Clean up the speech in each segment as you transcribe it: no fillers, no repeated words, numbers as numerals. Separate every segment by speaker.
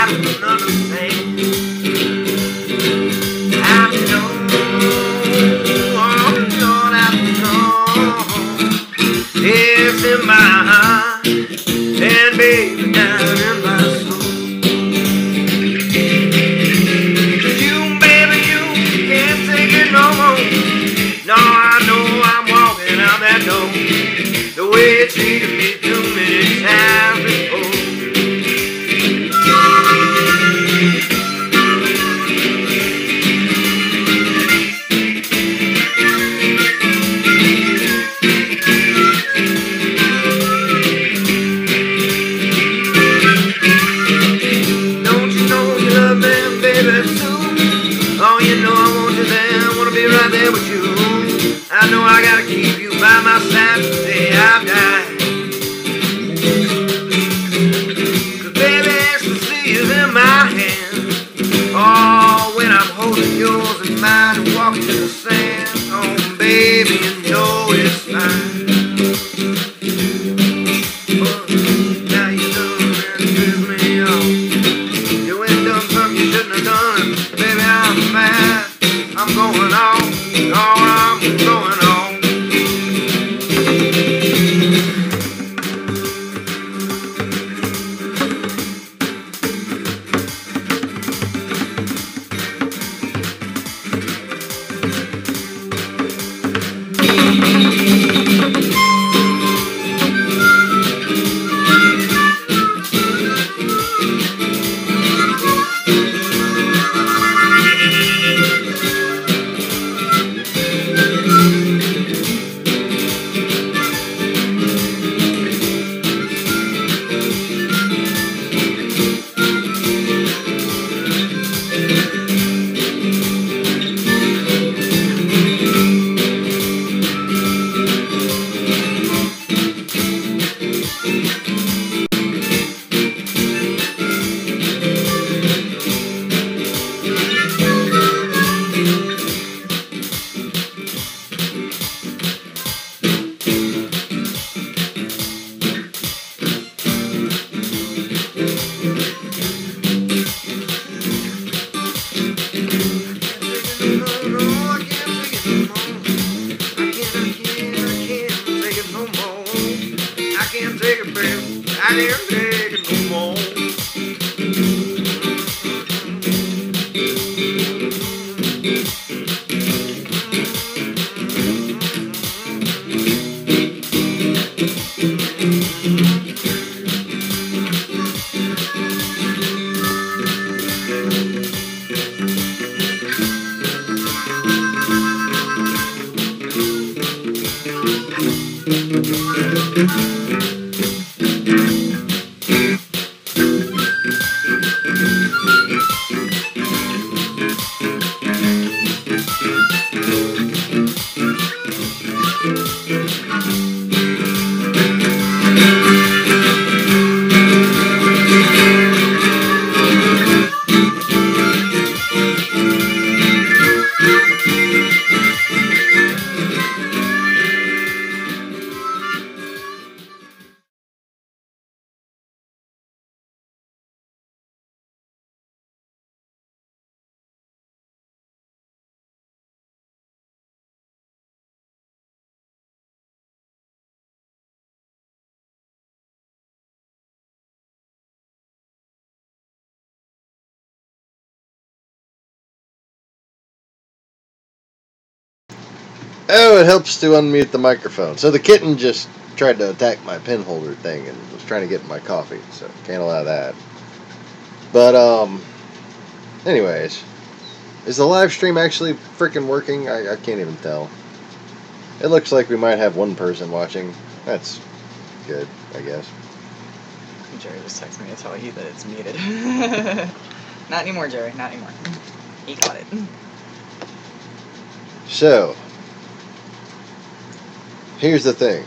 Speaker 1: I don't understand. I know, Lord, I know. It's in my heart, and baby, down in my soul. You, baby, you can't take it no more. No, I know I'm walking out that door. The way it treated me too many times before. Don't you know you love me, baby, too? Oh, you know I want you there, I want to be right there with you. I know I gotta keep you by my side till the day I die. Cause baby, ecstasy is in my hand. Oh, when I'm holding yours in mine and walking in the sand. Oh, baby, you know it's fine. Oh, now you done and piss me off. You ain't done something you shouldn't have done. Baby, I'm mad. I'm going on. Oh, I'm going on.
Speaker 2: Oh, it helps to unmute the microphone. So the kitten just tried to attack my pen holder thing and was trying to get my coffee, so can't allow that. But, anyways, is the live stream actually freaking working? I can't even tell. It looks like we might have one person watching. That's good, I guess.
Speaker 3: Jerry just texted me to tell you that it's muted. Not anymore, Jerry, not anymore. He got it.
Speaker 2: So, here's the thing.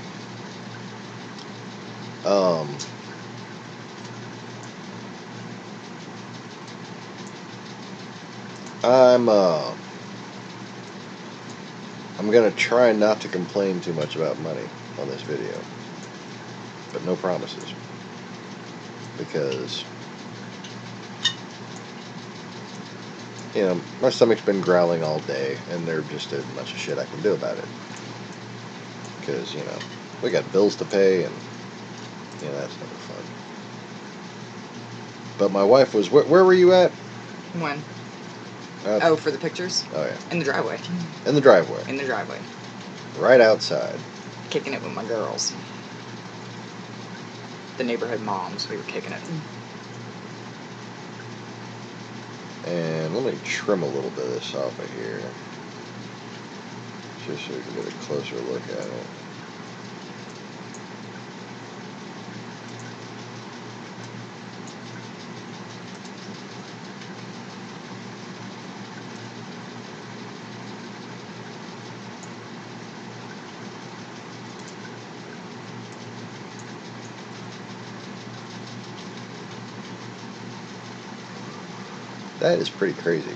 Speaker 2: I'm gonna try not to complain too much about money on this video, but no promises, because you know, my stomach's been growling all day, and there just isn't much shit I can do about it. Because, you know, we got bills to pay, and, you know, that's never fun. But my wife was, where were you at?
Speaker 3: When?
Speaker 2: Oh,
Speaker 3: for the pictures?
Speaker 2: Oh, yeah.
Speaker 3: In the driveway.
Speaker 2: In the driveway.
Speaker 3: In the driveway.
Speaker 2: Right outside.
Speaker 3: Kicking it with my girls. The neighborhood moms, we were kicking it.
Speaker 2: And let me trim a little bit of this off of here. Just so we can get a closer look at it. That is pretty crazy.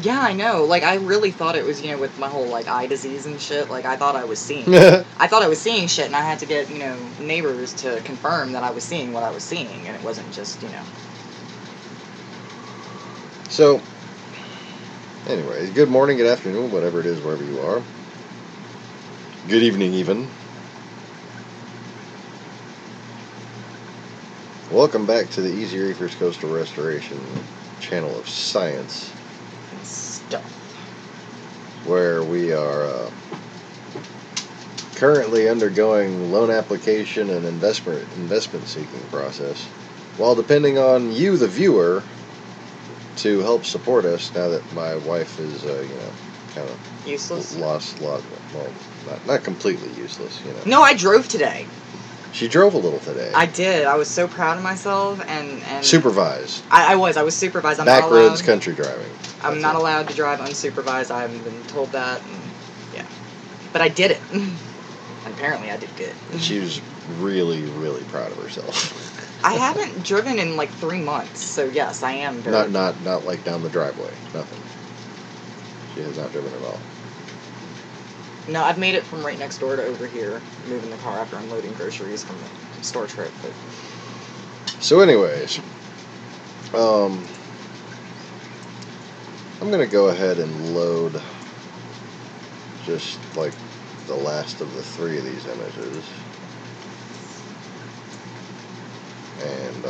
Speaker 3: Yeah, I know. Like, I really thought it was, you know, with my whole, like, eye disease and shit, like, I thought I was seeing. I thought I was seeing shit, and I had to get, you know, neighbors to confirm that I was seeing what I was seeing, and it wasn't just, you know.
Speaker 2: So, anyways, good morning, good afternoon, whatever it is, wherever you are. Good evening, even. Welcome back to the Easy Reefers Coastal Restoration channel of science.
Speaker 3: Stuff.
Speaker 2: Where we are currently undergoing loan application and investment seeking process, while depending on you, the viewer, to help support us now that my wife is, you know, kind of
Speaker 3: Useless?
Speaker 2: lost, well, not completely useless, you know.
Speaker 3: No, I drove today.
Speaker 2: She drove a little today.
Speaker 3: I did. I was so proud of myself, and
Speaker 2: Supervised.
Speaker 3: I was supervised. I'm
Speaker 2: Back
Speaker 3: not allowed.
Speaker 2: roads country driving.
Speaker 3: I'm not allowed to drive unsupervised. I haven't been told that, and yeah. But I did it. And apparently I did good.
Speaker 2: And she was really, really proud of herself.
Speaker 3: I haven't driven in like 3 months, so yes, I am very...
Speaker 2: Not like down the driveway. Nothing. She has not driven at all.
Speaker 3: No, I've made it from right next door to over here, moving the car after unloading groceries from the store trip. But
Speaker 2: so, anyways, I'm gonna go ahead and load just like the last of the 3 of these images, and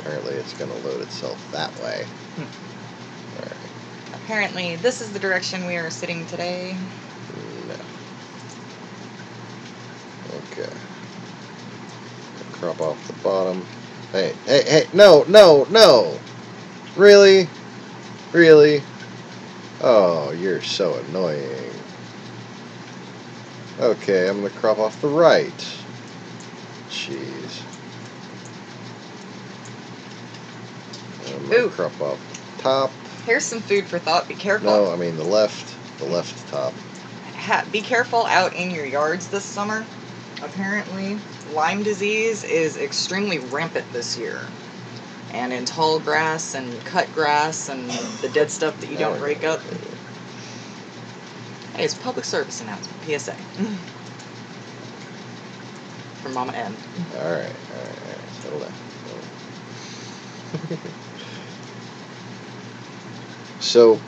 Speaker 2: apparently it's gonna load itself that way. All right.
Speaker 3: Apparently, this is the direction we are sitting today.
Speaker 2: No. Okay. Crop off the bottom. Hey, no! Really? Oh, you're so annoying. Okay, I'm gonna crop off the right. Jeez. I'm gonna crop off the top.
Speaker 3: Here's some food for thought. Be careful.
Speaker 2: No, I mean the left top.
Speaker 3: Be careful out in your yards this summer. Apparently, Lyme disease is extremely rampant this year. And in tall grass and cut grass and the dead stuff that you don't rake up. Hey, it's a public service announcement, PSA. From Mama M.
Speaker 2: Alright. Settle down. So,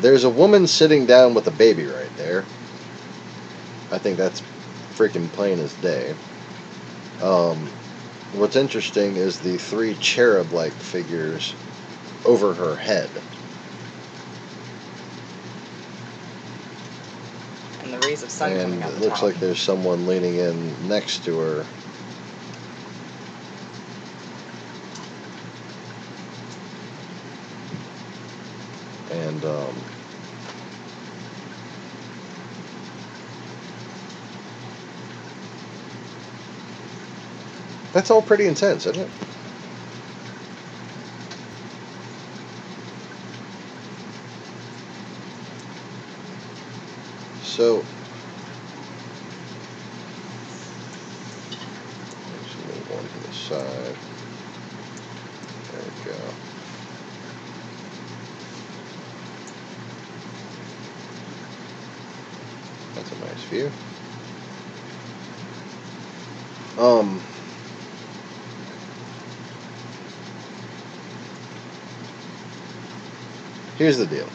Speaker 2: there's a woman sitting down with a baby right there. I think that's freaking plain as day. What's interesting is the 3 cherub-like figures over her head.
Speaker 3: And the rays of sun coming out
Speaker 2: And
Speaker 3: the
Speaker 2: it looks
Speaker 3: top.
Speaker 2: like there's someone leaning in next to her. And, that's all pretty intense, isn't it? So, let's move on to the side. There we go. That's a nice view. here's the deal.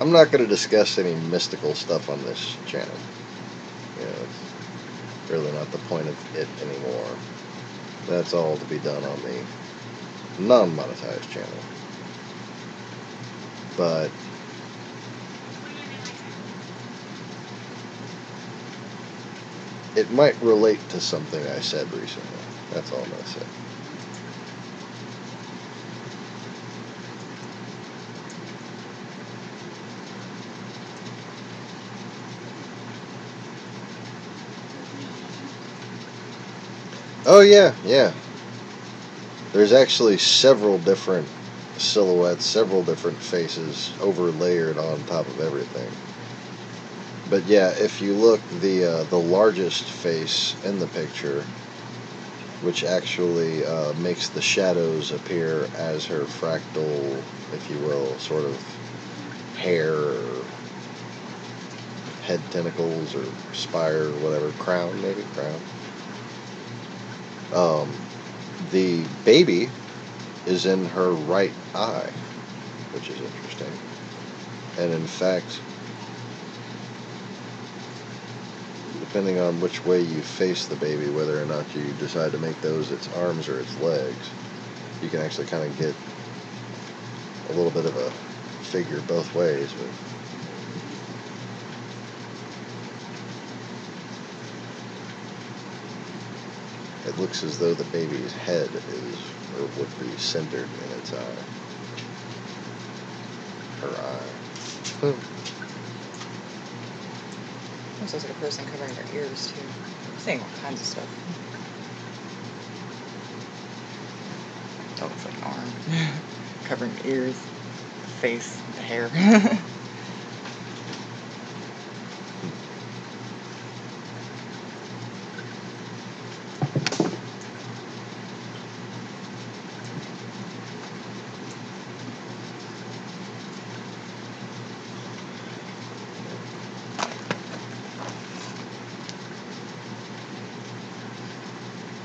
Speaker 2: I'm not going to discuss any mystical stuff on this channel. You know, it's really not the point of it anymore. That's all to be done on the non-monetized channel. But it might relate to something I said recently. That's all I'm going to say. Oh yeah, yeah. There's actually several different silhouettes, several different faces overlayered on top of everything. But yeah, if you look, the largest face in the picture, which actually makes the shadows appear as her fractal, if you will, sort of hair or head tentacles or spire or whatever, crown maybe, crown. The baby is in her right eye, which is interesting. And in fact, depending on which way you face the baby, whether or not you decide to make those its arms or its legs, you can actually kind of get a little bit of a figure both ways. But it looks as though the baby's head is, or would be, centered in its eye. Her eye.
Speaker 3: Looks like a person covering their ears, too. Saying all kinds of stuff. Oh, it's like an arm. Covering the ears, face, the hair.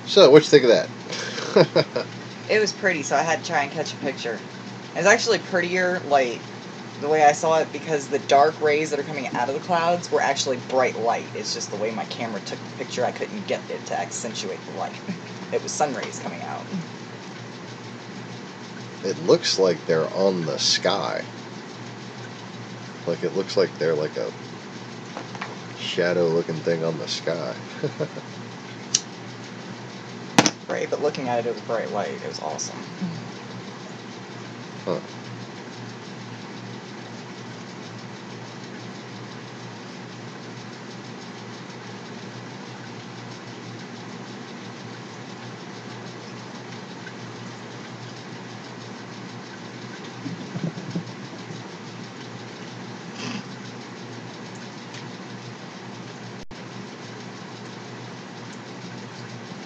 Speaker 2: So, what you think of that?
Speaker 3: It was pretty, so I had to try and catch a picture. It's actually prettier, like, the way I saw it, because the dark rays that are coming out of the clouds were actually bright light. It's just the way my camera took the picture, I couldn't get it to accentuate the light. It was sun rays coming out.
Speaker 2: It looks like they're on the sky. Like, it looks like they're like a shadow-looking thing on the sky.
Speaker 3: Right, but looking at it, it was bright light. It was awesome.
Speaker 2: Huh.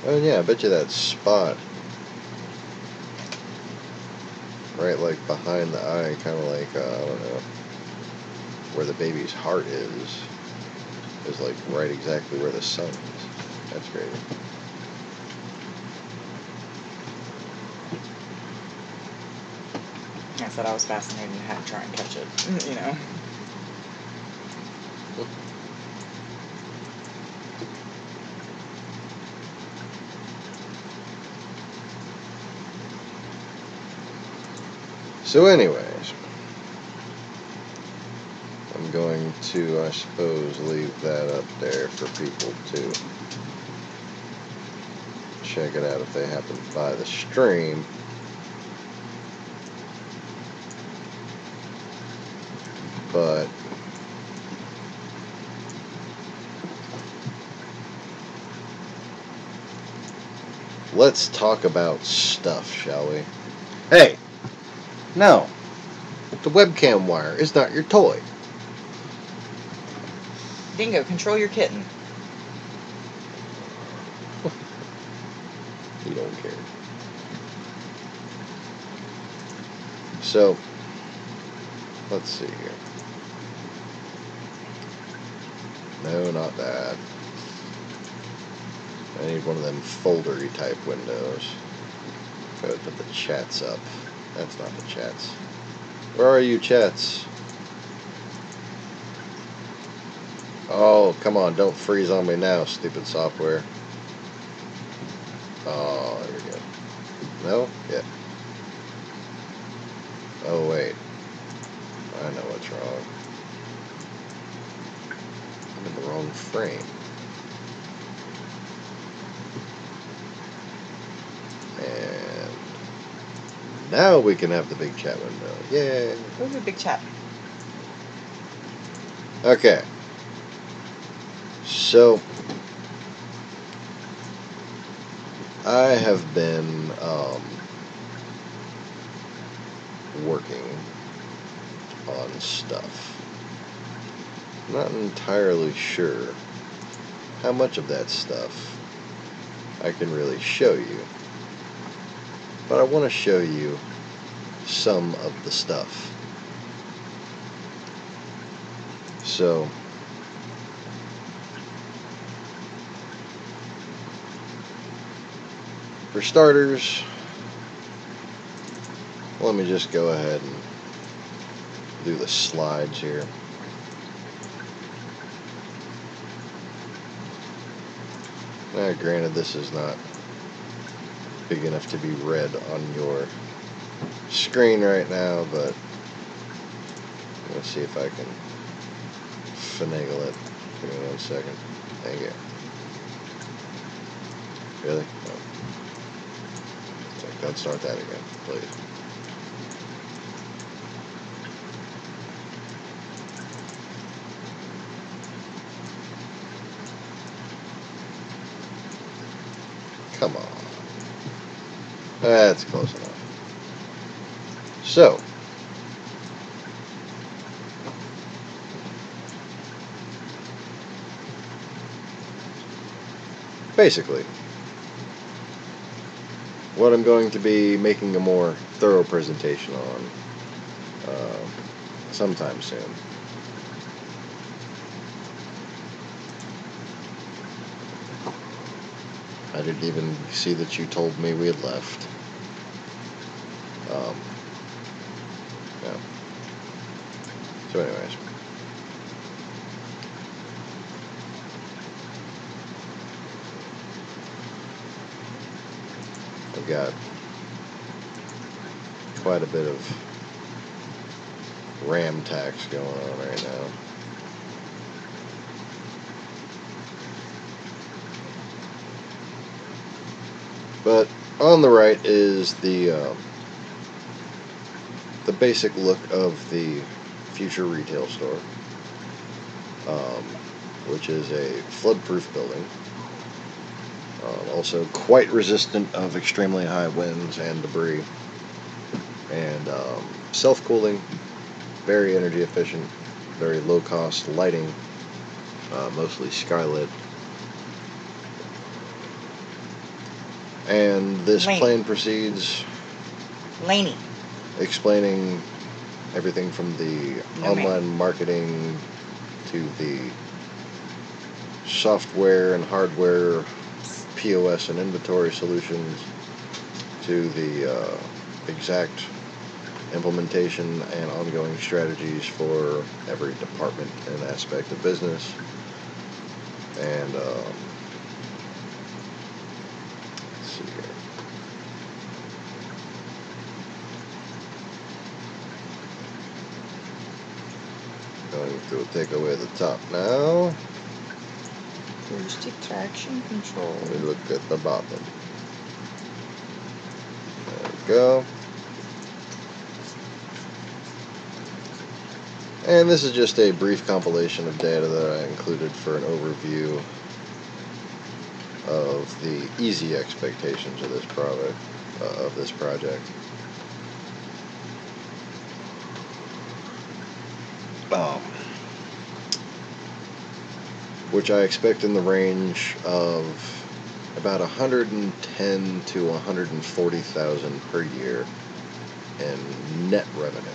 Speaker 2: Oh yeah, I bet you that spot right like behind the eye, kind of like, I don't know, where the baby's heart is like right exactly where the sun is. That's crazy.
Speaker 3: I said I was fascinated and had to try and catch it, you know.
Speaker 2: So anyways, I'm going to, I suppose, leave that up there for people to check it out if they happen to buy the stream. But let's talk about stuff, shall we? Hey! No! The webcam wire is not your toy.
Speaker 3: Dingo, control your kitten.
Speaker 2: You don't care. So, let's see here. No, not that. I need one of them foldery type windows. I would put the chats up. That's not the chats. Where are you, chats? Oh, come on, don't freeze on me now, stupid software. Oh, there we go. No? Yeah. Oh, wait. I know what's wrong. I'm in the wrong frame. And now we can have the big chat window. Yay!
Speaker 3: Where's the big chat?
Speaker 2: Okay. So, I have been working on stuff. I'm not entirely sure how much of that stuff I can really show you, but I want to show you some of the stuff. So, for starters, let me just go ahead and do the slides here. Now, granted, this is not big enough to be read on your screen right now, but I'm going to see if I can finagle it. Give me 1 second. Thank you. Really? No. Don't start that again, please. Come on. That's close enough. So, basically, what I'm going to be making a more thorough presentation on sometime soon. I didn't even see that you told me we had left. Yeah. So anyways. I've got quite a bit of RAM tax going on right now. But on the right is the basic look of the future retail store, which is a flood-proof building. Also quite resistant of extremely high winds and debris, and self-cooling, very energy efficient, very low-cost lighting, mostly skylit. And this plan proceeds explaining everything from the online marketing to the software and hardware, POS and inventory solutions, to the exact implementation and ongoing strategies for every department and aspect of business. And let's see here. Going to take away the top now.
Speaker 3: Where's the traction control?
Speaker 2: Let me look at the bottom. There we go. And this is just a brief compilation of data that I included for an overview of the easy expectations of this project. Which I expect in the range of about 110 to 140,000 per year in net revenue.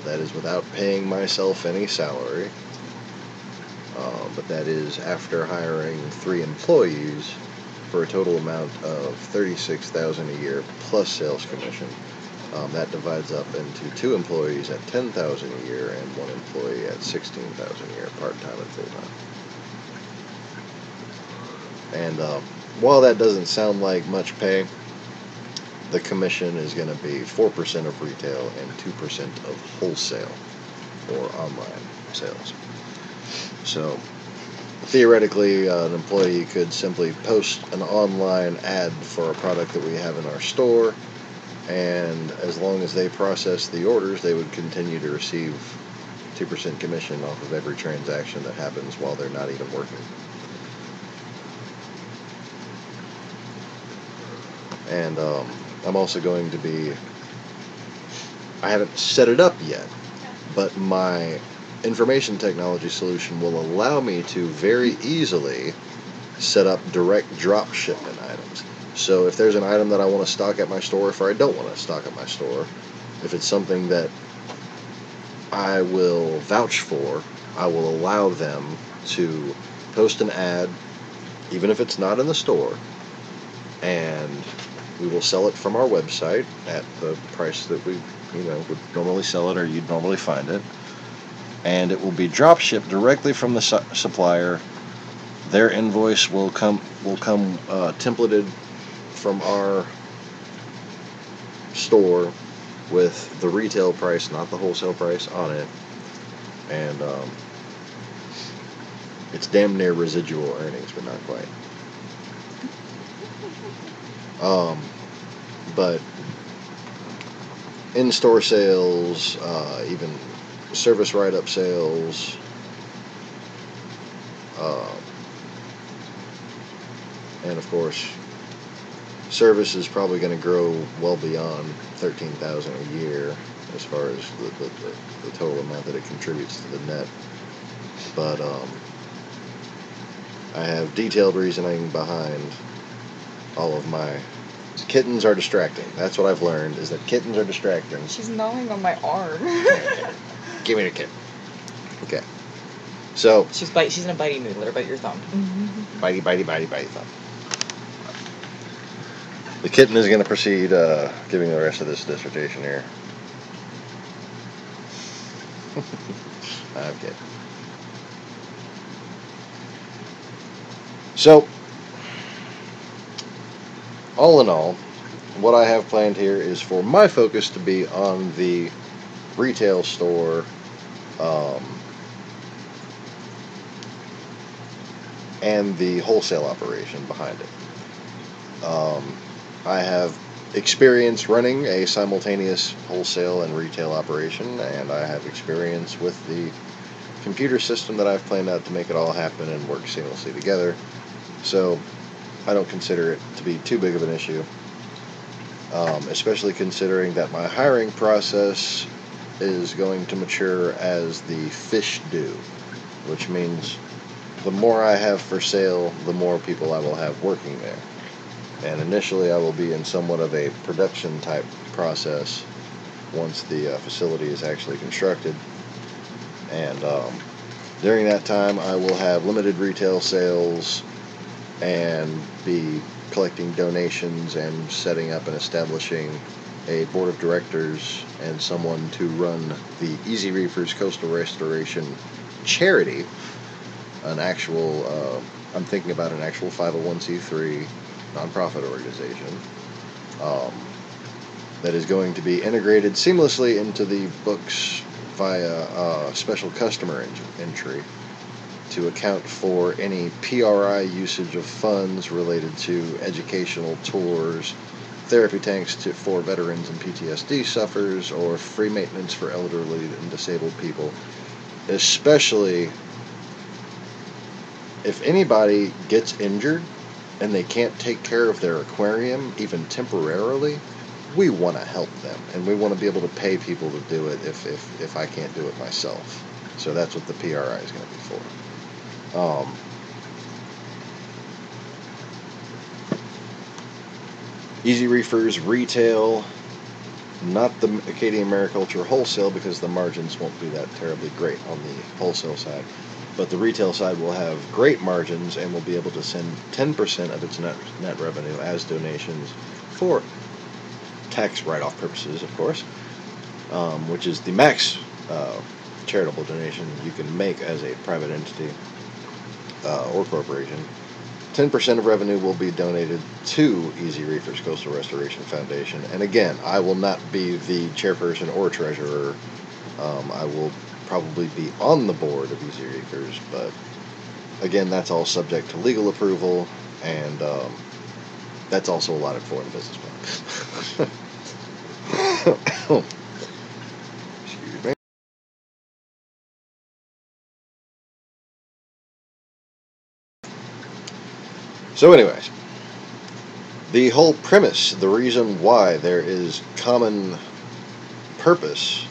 Speaker 2: That is without paying myself any salary. but that is after hiring 3 employees for a total amount of $36,000 a year plus sales commission. That divides up into 2 employees at $10,000 a year and 1 employee at $16,000 a year, part-time and full-time. And while that doesn't sound like much pay, the commission is going to be 4% of retail and 2% of wholesale or online sales. So theoretically, an employee could simply post an online ad for a product that we have in our store, and as long as they process the orders, they would continue to receive 2% commission off of every transaction that happens while they're not even working. And I'm also going to be, I haven't set it up yet, but my information technology solution will allow me to very easily set up direct drop shipment items. So if there's an item that I want to stock at my store, if I don't want to stock at my store, if it's something that I will vouch for, I will allow them to post an ad, even if it's not in the store, and we will sell it from our website at the price that we, would normally sell it, or you'd normally find it. And it will be drop shipped directly from the supplier. Their invoice will come templated from our store with the retail price, not the wholesale price, on it. And it's damn near residual earnings, but not quite. But in-store sales, even service write-up sales, and of course, service is probably going to grow well beyond $13,000 a year as far as the total amount that it contributes to the net. But I have detailed reasoning behind all of my... Kittens are distracting. That's what I've learned, is that kittens are distracting.
Speaker 3: She's gnawing on my arm.
Speaker 2: Give me the kitten. Okay. So...
Speaker 3: She's in a bitey mood. Let her bite your thumb.
Speaker 2: Bitey thumb. The kitten is going to proceed giving the rest of this dissertation here. Okay. So, all in all, what I have planned here is for my focus to be on the retail store, and the wholesale operation behind it. I have experience running a simultaneous wholesale and retail operation, and I have experience with the computer system that I've planned out to make it all happen and work seamlessly together. So I don't consider it to be too big of an issue, especially considering that my hiring process is going to mature as the fish do, which means the more I have for sale, the more people I will have working there. And initially I will be in somewhat of a production type process once the facility is actually constructed. And during that time I will have limited retail sales and be collecting donations and setting up and establishing a board of directors and someone to run the Easy Reefers Coastal Restoration charity, an actual, I'm thinking about an actual 501c3 nonprofit organization that is going to be integrated seamlessly into the books via special customer entry to account for any PRI usage of funds related to educational tours, therapy tanks for veterans and PTSD sufferers, or free maintenance for elderly and disabled people. Especially if anybody gets injured and they can't take care of their aquarium, even temporarily, we want to help them, and we want to be able to pay people to do it if I can't do it myself. So that's what the PRI is going to be for. Easy Reefers retail, not the Acadian Mariculture wholesale, because the margins won't be that terribly great on the wholesale side. but the retail side will have great margins and will be able to send 10% of its net revenue as donations for tax write-off purposes, of course, which is the max charitable donation you can make as a private entity or corporation. 10% of revenue will be donated to Easy Reefers Coastal Restoration Foundation. And again, I will not be the chairperson or treasurer. I will probably be on the board of Easy Reefers, but again, that's all subject to legal approval, and that's also allotted for in the business plan. Excuse me. So anyways, the whole premise, the reason why there is common purpose,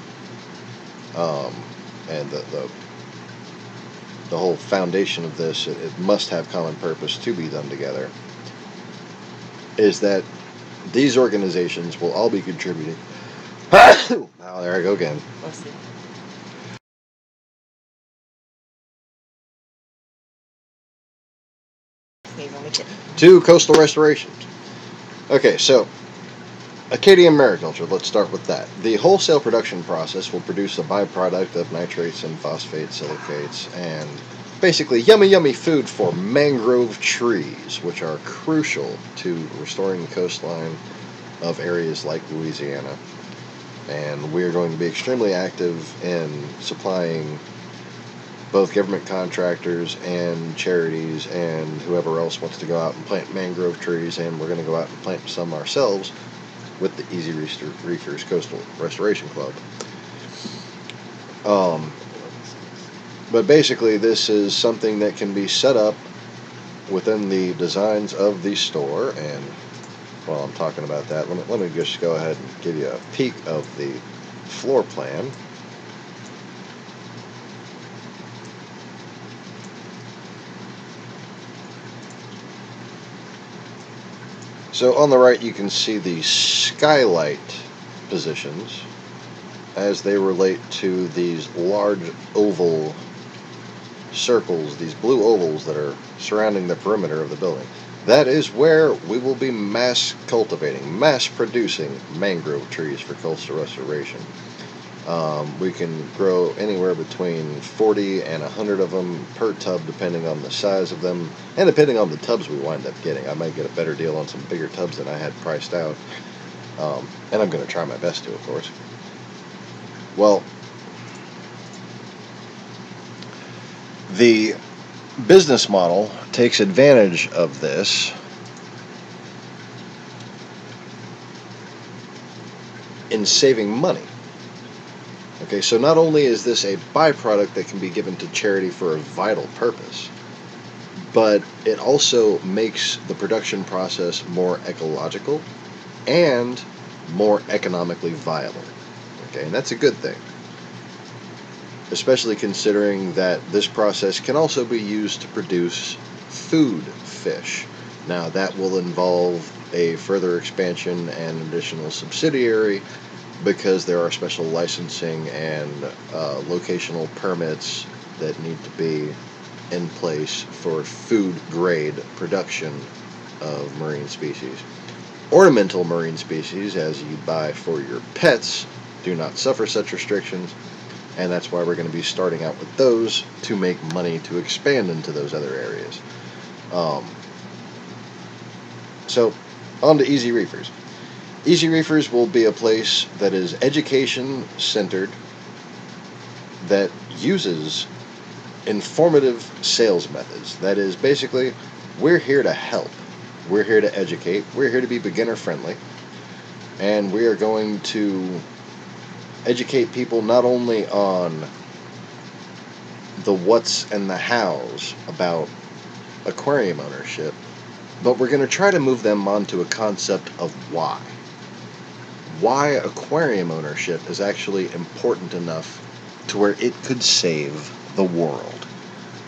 Speaker 2: and the whole foundation of this, it must have common purpose to be done together, is that these organizations will all be contributing. Oh, there I go again. To coastal restorations. Okay, so Acadian mariculture, let's start with that. The wholesale production process will produce a byproduct of nitrates and phosphates, silicates, and basically yummy food for mangrove trees, which are crucial to restoring the coastline of areas like Louisiana. And we're going to be extremely active in supplying both government contractors and charities and whoever else wants to go out and plant mangrove trees, and we're going to go out and plant some ourselves with the Easy Reefers Coastal Restoration Club. But basically, this is something that can be set up within the designs of the store. And while I'm talking about that, let me just go ahead and give you a peek of the floor plan. So on the right, you can see the skylight positions as they relate to these large oval circles, these blue ovals that are surrounding the perimeter of the building. That is where we will be mass cultivating, mass producing mangrove trees for coastal restoration. We can grow anywhere between 40 and 100 of them per tub, depending on the size of them, and depending on the tubs we wind up getting. I might get a better deal on some bigger tubs than I had priced out, and I'm going to try my best to, of course. Well, the business model takes advantage of this in saving money. Okay, so not only is this a byproduct that can be given to charity for a vital purpose, but it also makes the production process more ecological and more economically viable. Okay, and that's a good thing, especially considering that this process can also be used to produce food fish. Now, that will involve a further expansion and additional subsidiary, because there are special licensing and locational permits that need to be in place for food-grade production of marine species. Ornamental marine species, as you buy for your pets, do not suffer such restrictions, and that's why we're going to be starting out with those to make money to expand into those other areas. So, on to Easy Reefers. Easy Reefers will be a place that is education-centered, that uses informative sales methods. That is, basically, we're here to help. We're here to educate. We're here to be beginner-friendly. And we are going to educate people not only on the what's and the how's about aquarium ownership, but we're going to try to move them onto a concept of why. Why aquarium ownership is actually important enough to where it could save the world.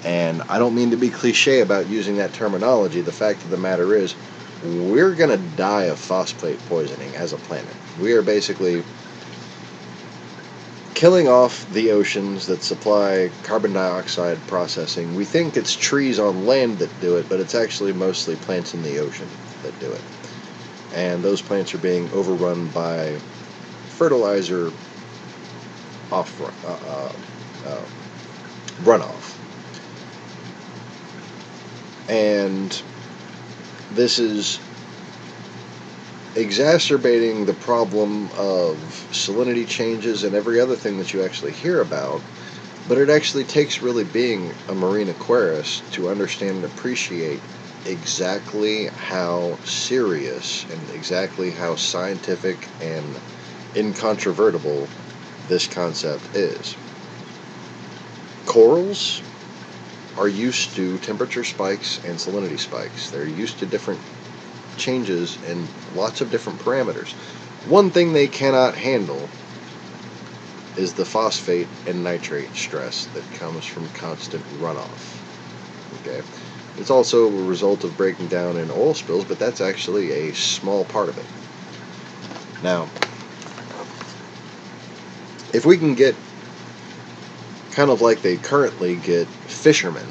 Speaker 2: And I don't mean to be cliche about using that terminology. The fact of the matter is, we're going to die of phosphate poisoning as a planet. We are basically killing off the oceans that supply carbon dioxide processing. We think it's trees on land that do it, but it's actually mostly plants in the ocean that do it. And those plants are being overrun by fertilizer runoff. And this is exacerbating the problem of salinity changes and every other thing that you actually hear about, but it actually takes really being a marine aquarist to understand and appreciate exactly how serious and exactly how scientific and incontrovertible this concept is. Corals are used to temperature spikes and salinity spikes. They're used to different changes in lots of different parameters. One thing they cannot handle is the phosphate and nitrate stress that comes from constant runoff. Okay? It's also a result of breaking down in oil spills, but that's actually a small part of it. Now, if we can get kind of like they currently get fishermen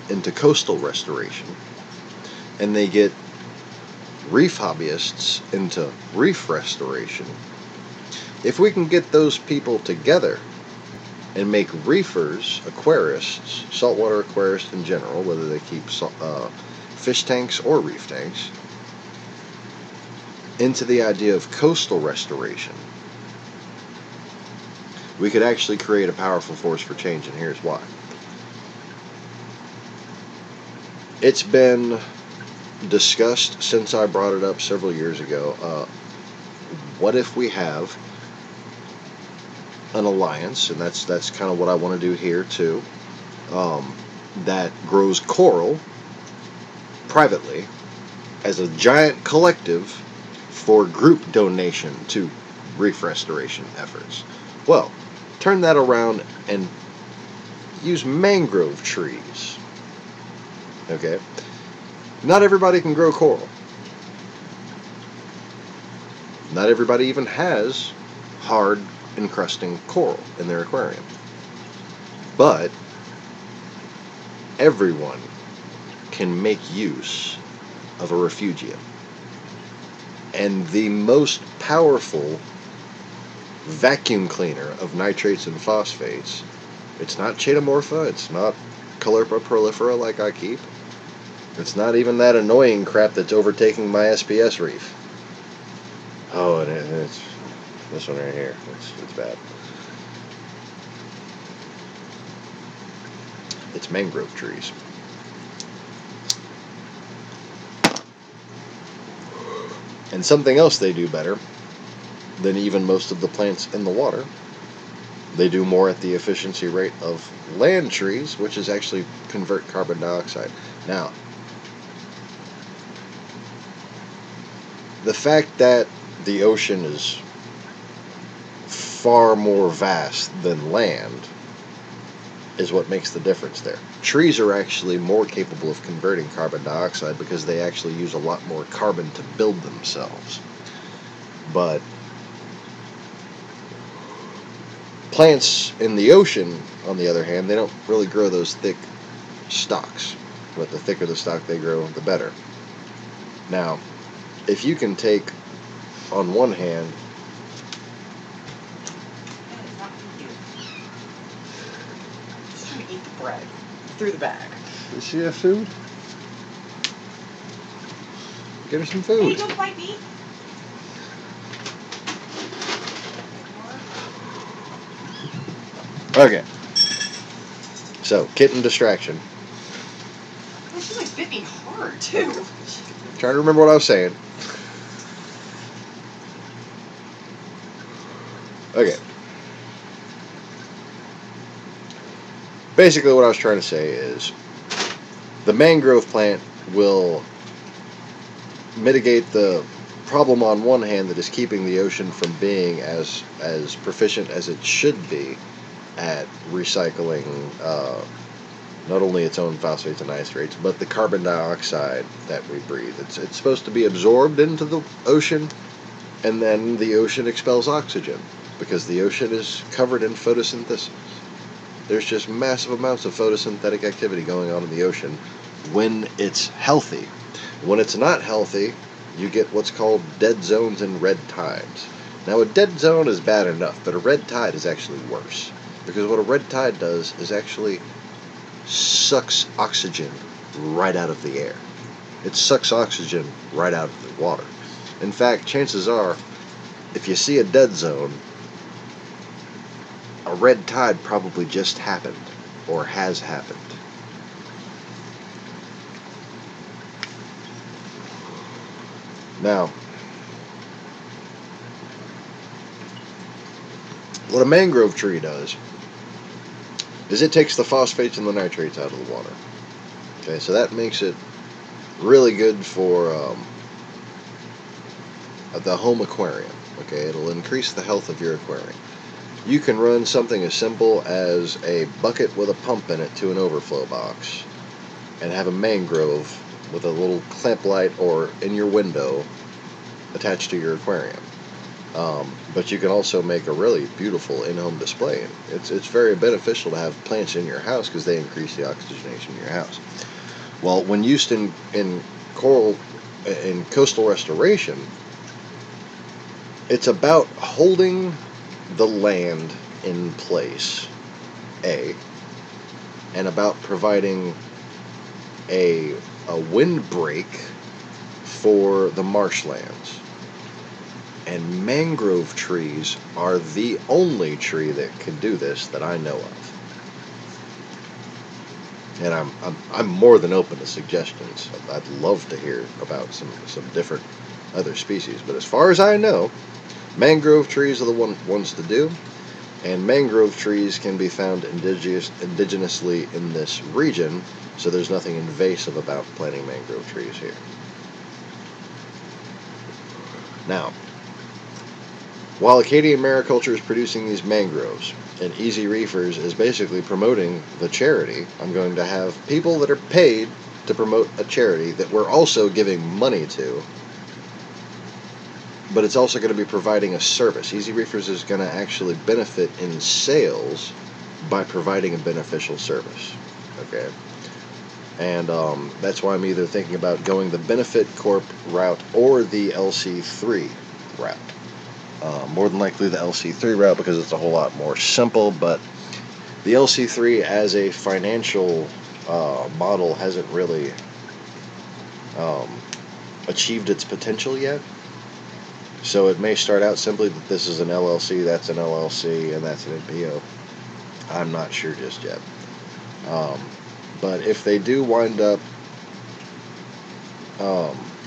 Speaker 2: into coastal restoration, and they get reef hobbyists into reef restoration, if we can get those people together and make reefers, aquarists, saltwater aquarists in general, whether they keep fish tanks or reef tanks, into the idea of coastal restoration, we could actually create a powerful force for change, and here's why. It's been discussed since I brought it up several years ago. What if we have an alliance, and that's kind of what I want to do here too, that grows coral privately as a giant collective for group donation to reef restoration efforts. Well, turn that around and use mangrove trees. Okay? Not everybody can grow coral. Not everybody even has hard encrusting coral in their aquarium. But everyone can make use of a refugium. And the most powerful vacuum cleaner of nitrates and phosphates, it's not chaetomorpha, it's not Caulerpa prolifera like I keep, it's not even that annoying crap that's overtaking my SPS reef. Oh, and it's this one right here. It's bad. It's mangrove trees. And something else they do better than even most of the plants in the water, they do more at the efficiency rate of land trees, which is actually convert carbon dioxide. Now, the fact that the ocean is far more vast than land is what makes the difference there. Trees are actually more capable of converting carbon dioxide because they actually use a lot more carbon to build themselves. But plants in the ocean, on the other hand, they don't really grow those thick stalks. But the thicker the stalk they grow, the better. Now, if you can take, on one hand,
Speaker 3: Just trying to eat the bread through the bag.
Speaker 2: does she have food? Get her some
Speaker 3: Hey,
Speaker 2: food.
Speaker 3: don't bite me.
Speaker 2: Okay. So, kitten distraction.
Speaker 3: Oh, she's like bit me hard too.
Speaker 2: Trying to remember what I was saying. Okay. Basically what I was trying to say is the mangrove plant will mitigate the problem on one hand that is keeping the ocean from being as proficient as it should be at recycling not only its own phosphates and nitrates, but the carbon dioxide that we breathe. It's supposed to be absorbed into the ocean, and then the ocean expels oxygen. because the ocean is covered in photosynthesis. There's just massive amounts of photosynthetic activity going on in the ocean when it's healthy. When it's not healthy, you get what's called dead zones and red tides. Now, a dead zone is bad enough, but a red tide is actually worse. Because what a red tide does is actually sucks oxygen right out of the air. It sucks oxygen right out of the water. In fact, chances are, if you see a dead zone, a red tide probably just happened, or has happened. Now, what a mangrove tree does is it takes the phosphates and the nitrates out of the water. Okay, so that makes it really good for the home aquarium. Okay, it'll increase the health of your aquarium. You can run something as simple as a bucket with a pump in it to an overflow box and have a mangrove with a little clamp light or in your window attached to your aquarium. But you can also make a really beautiful in-home display. It's very beneficial to have plants in your house because they increase the oxygenation in your house. Well, when used in coastal restoration, it's about holding the land in place, and about providing a windbreak for the marshlands. And mangrove trees are the only tree that can do this that I know of. And I'm more than open to suggestions. I'd love to hear about some different other species. But as far as I know, mangrove trees are the ones to do. And mangrove trees can be found indigenously in this region, so there's nothing invasive about planting mangrove trees here. Now, while Acadian Mariculture is producing these mangroves, and Easy Reefers is basically promoting the charity, I'm going to have people that are paid to promote a charity that we're also giving money to, but it's also going to be providing a service. Easy Reefers is going to actually benefit in sales by providing a beneficial service. Okay? And that's why I'm either thinking about going the Benefit Corp route or the LC3 route. More than likely the LC3 route because it's a whole lot more simple, but the LC3 as a financial model hasn't really achieved its potential yet. So it may start out simply that this is an LLC, that's an LLC, and that's an NPO. I'm not sure just yet. But if they do wind up,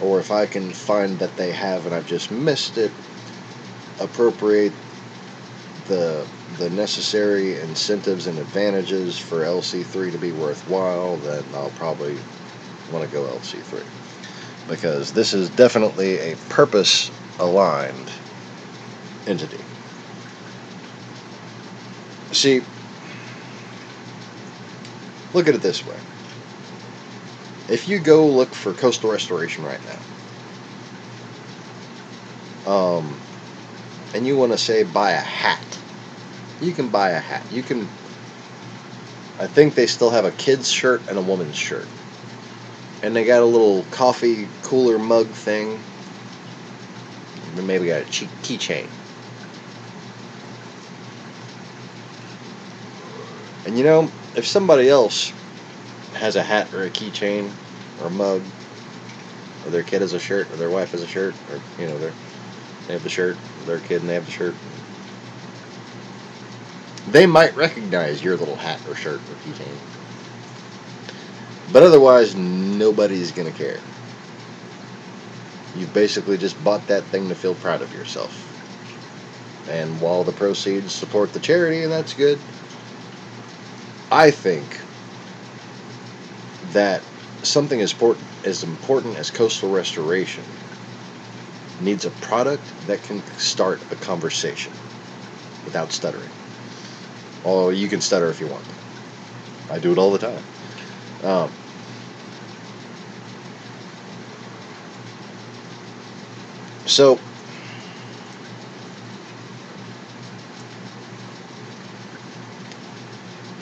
Speaker 2: or if I can find that they have and I've just missed it, appropriate the necessary incentives and advantages for LC3 to be worthwhile, then I'll probably want to go LC3. Because this is definitely a purpose-aligned entity. See, look at it this way. If you go look for coastal restoration right now, and you want to say buy a hat, you can buy a hat. You can, I think they still have a kid's shirt and a woman's shirt. And they got a little coffee cooler mug thing. Maybe got a keychain. And you know, if somebody else has a hat or a keychain or a mug, or their kid has a shirt, or their wife has a shirt, or you know, they have the shirt, their kid and they have the shirt, they might recognize your little hat or shirt or keychain. But otherwise, nobody's going to care. You've basically just bought that thing to feel proud of yourself. And while the proceeds support the charity, and that's good, I think that something as important as coastal restoration needs a product that can start a conversation without stuttering. Or you can stutter if you want. I do it all the time. So,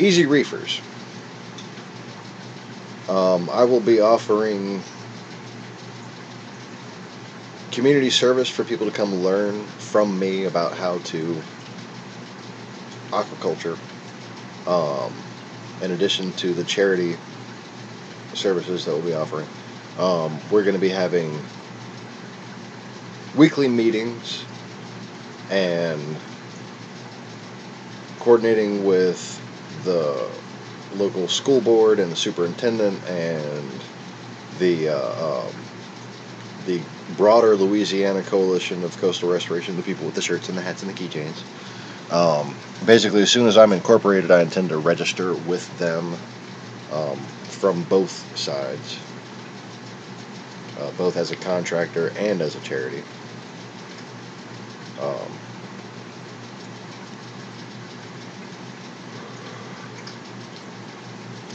Speaker 2: Easy Reefers. I will be offering community service for people to come learn from me about how to aquaculture, in addition to the charity services that we'll be offering. We're going to be having weekly meetings and coordinating with the local school board and the superintendent and the broader Louisiana Coalition of Coastal Restoration, the people with the shirts and the hats and the keychains. Basically, as soon as I'm incorporated, I intend to register with them from both sides, both as a contractor and as a charity.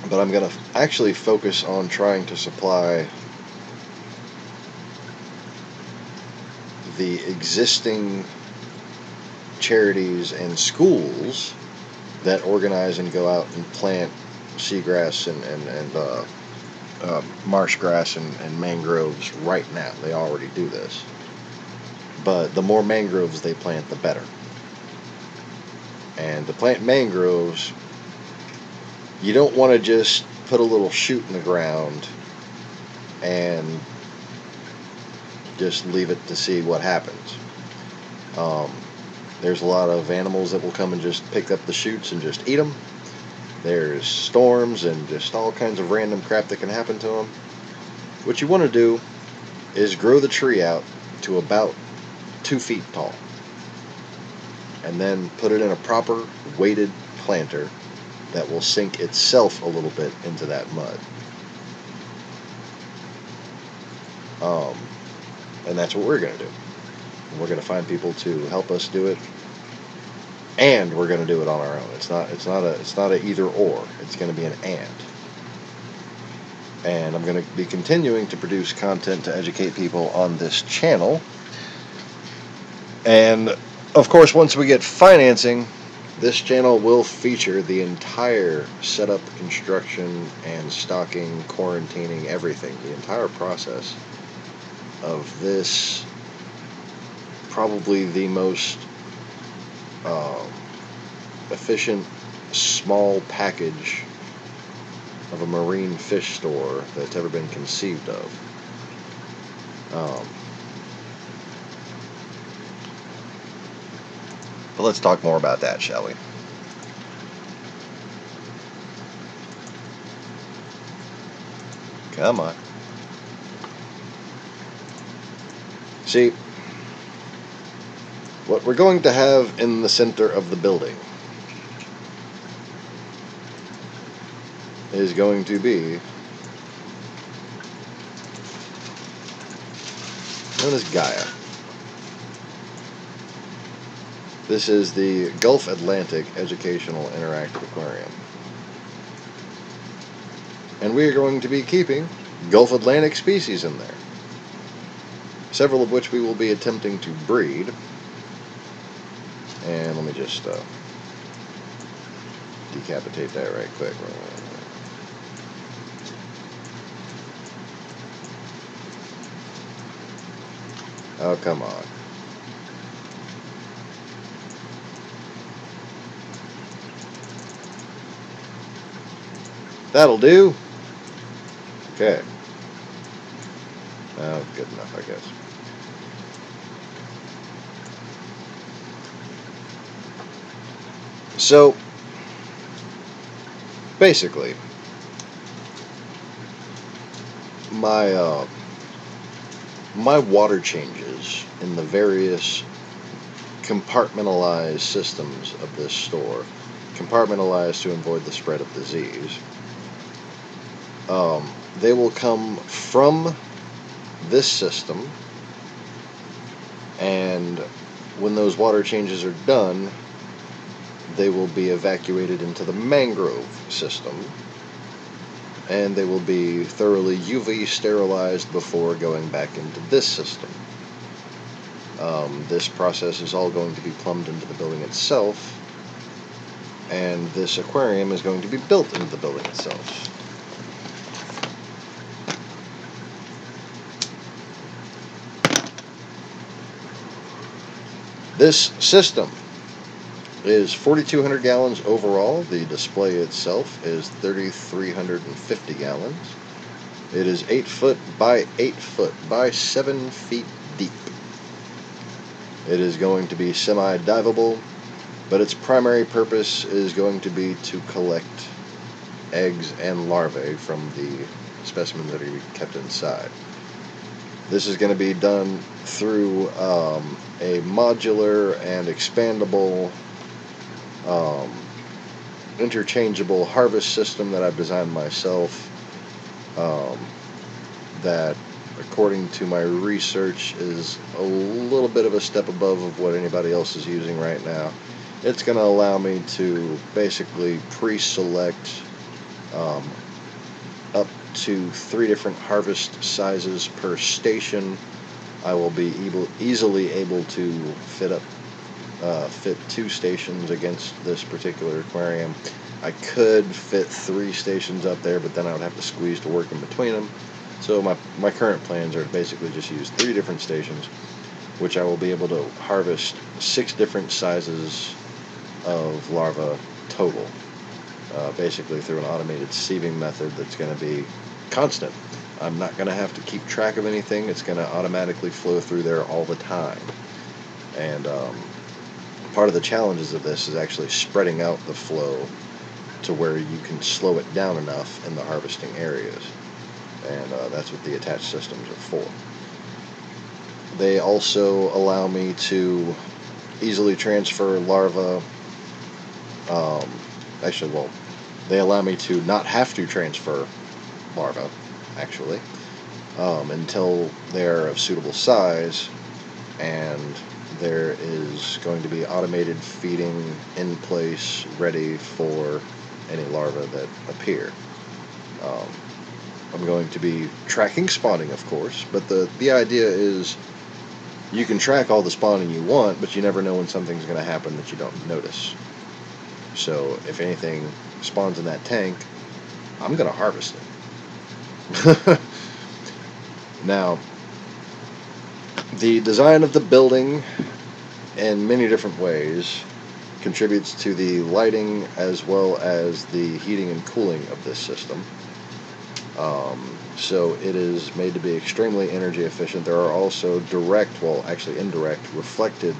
Speaker 2: But I'm going to actually focus on trying to supply the existing charities and schools that organize and go out and plant seagrass and marsh grass and mangroves right now. They already do this. But the more mangroves they plant, the better. And to plant mangroves, you don't want to just put a little shoot in the ground and just leave it to see what happens. There's a lot of animals that will come and just pick up the shoots and just eat them. There's storms and just all kinds of random crap that can happen to them. What you want to do is grow the tree out to about 2 feet tall, and then put it in a proper weighted planter that will sink itself a little bit into that mud. And that's what we're going to do. We're going to find people to help us do it, and we're going to do it on our own. It's not a either or. It's going to be an and. And I'm going to be continuing to produce content to educate people on this channel. And of course, once we get financing, this channel will feature the entire setup, construction, and stocking, quarantining, everything. The entire process of this, probably the most efficient small package of a marine fish store that's ever been conceived of. But let's talk more about that, shall we? Come on. See, what we're going to have in the center of the building is going to be known as Gaia. This is the Gulf Atlantic Educational Interactive Aquarium. And we are going to be keeping Gulf Atlantic species in there, several of which we will be attempting to breed. And let me just decapitate that right quick. Oh, come on. That'll do. Okay. Oh, good enough, I guess. So, basically, my water changes in the various compartmentalized systems of this store, compartmentalized to avoid the spread of disease, they will come from this system, and when those water changes are done, they will be evacuated into the mangrove system, and they will be thoroughly UV sterilized before going back into this system. This process is all going to be plumbed into the building itself, and this aquarium is going to be built into the building itself. This system is 4,200 gallons overall. The display itself is 3,350 gallons. It is 8 foot by 8 foot by 7 feet deep. It is going to be semi-diveable, but its primary purpose is going to be to collect eggs and larvae from the specimens that are kept inside. This is going to be done through a modular and expandable interchangeable harvest system that I've designed myself, that, according to my research, is a little bit of a step above of what anybody else is using right now. It's going to allow me to basically pre-select up to 3 different harvest sizes per station. I will be easily able to fit 2 stations against this particular aquarium. I could fit 3 stations up there, but then I would have to squeeze to work in between them. So my current plans are to basically just use 3 different stations, which I will be able to harvest 6 different sizes of larvae total, basically through an automated sieving method that's going to be constant. I'm not going to have to keep track of anything. It's going to automatically flow through there all the time. And part of the challenges of this is actually spreading out the flow to where you can slow it down enough in the harvesting areas. And that's what the attached systems are for. They also allow me to easily transfer larvae. They allow me to not have to transfer larvae, actually, until they're of suitable size, and there is going to be automated feeding in place ready for any larvae that appear. I'm going to be tracking spawning, of course, but the idea is you can track all the spawning you want, but you never know when something's going to happen that you don't notice. So if anything spawns in that tank, I'm going to harvest it. Now, the design of the building in many different ways contributes to the lighting as well as the heating and cooling of this system. So it is made to be extremely energy efficient. There are also indirect, reflected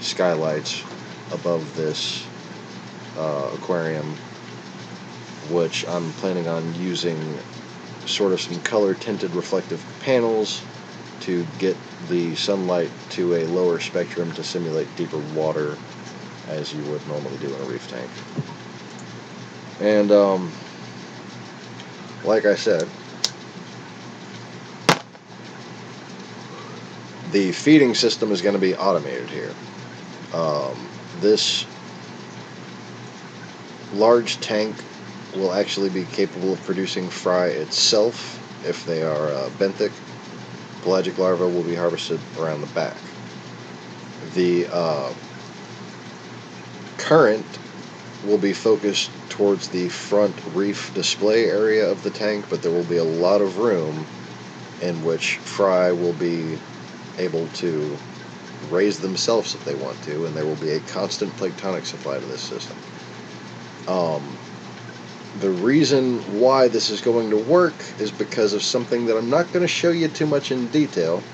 Speaker 2: skylights above this aquarium, which I'm planning on using sort of some color tinted reflective panels to get the sunlight to a lower spectrum to simulate deeper water as you would normally do in a reef tank. And like I said, the feeding system is going to be automated here. This large tank will actually be capable of producing fry itself if they are benthic. Pelagic larvae will be harvested around the back. The current will be focused towards the front reef display area of the tank, but there will be a lot of room in which fry will be able to raise themselves if they want to, and there will be a constant planktonic supply to this system. The reason why this is going to work is because of something that I'm not going to show you too much in detail,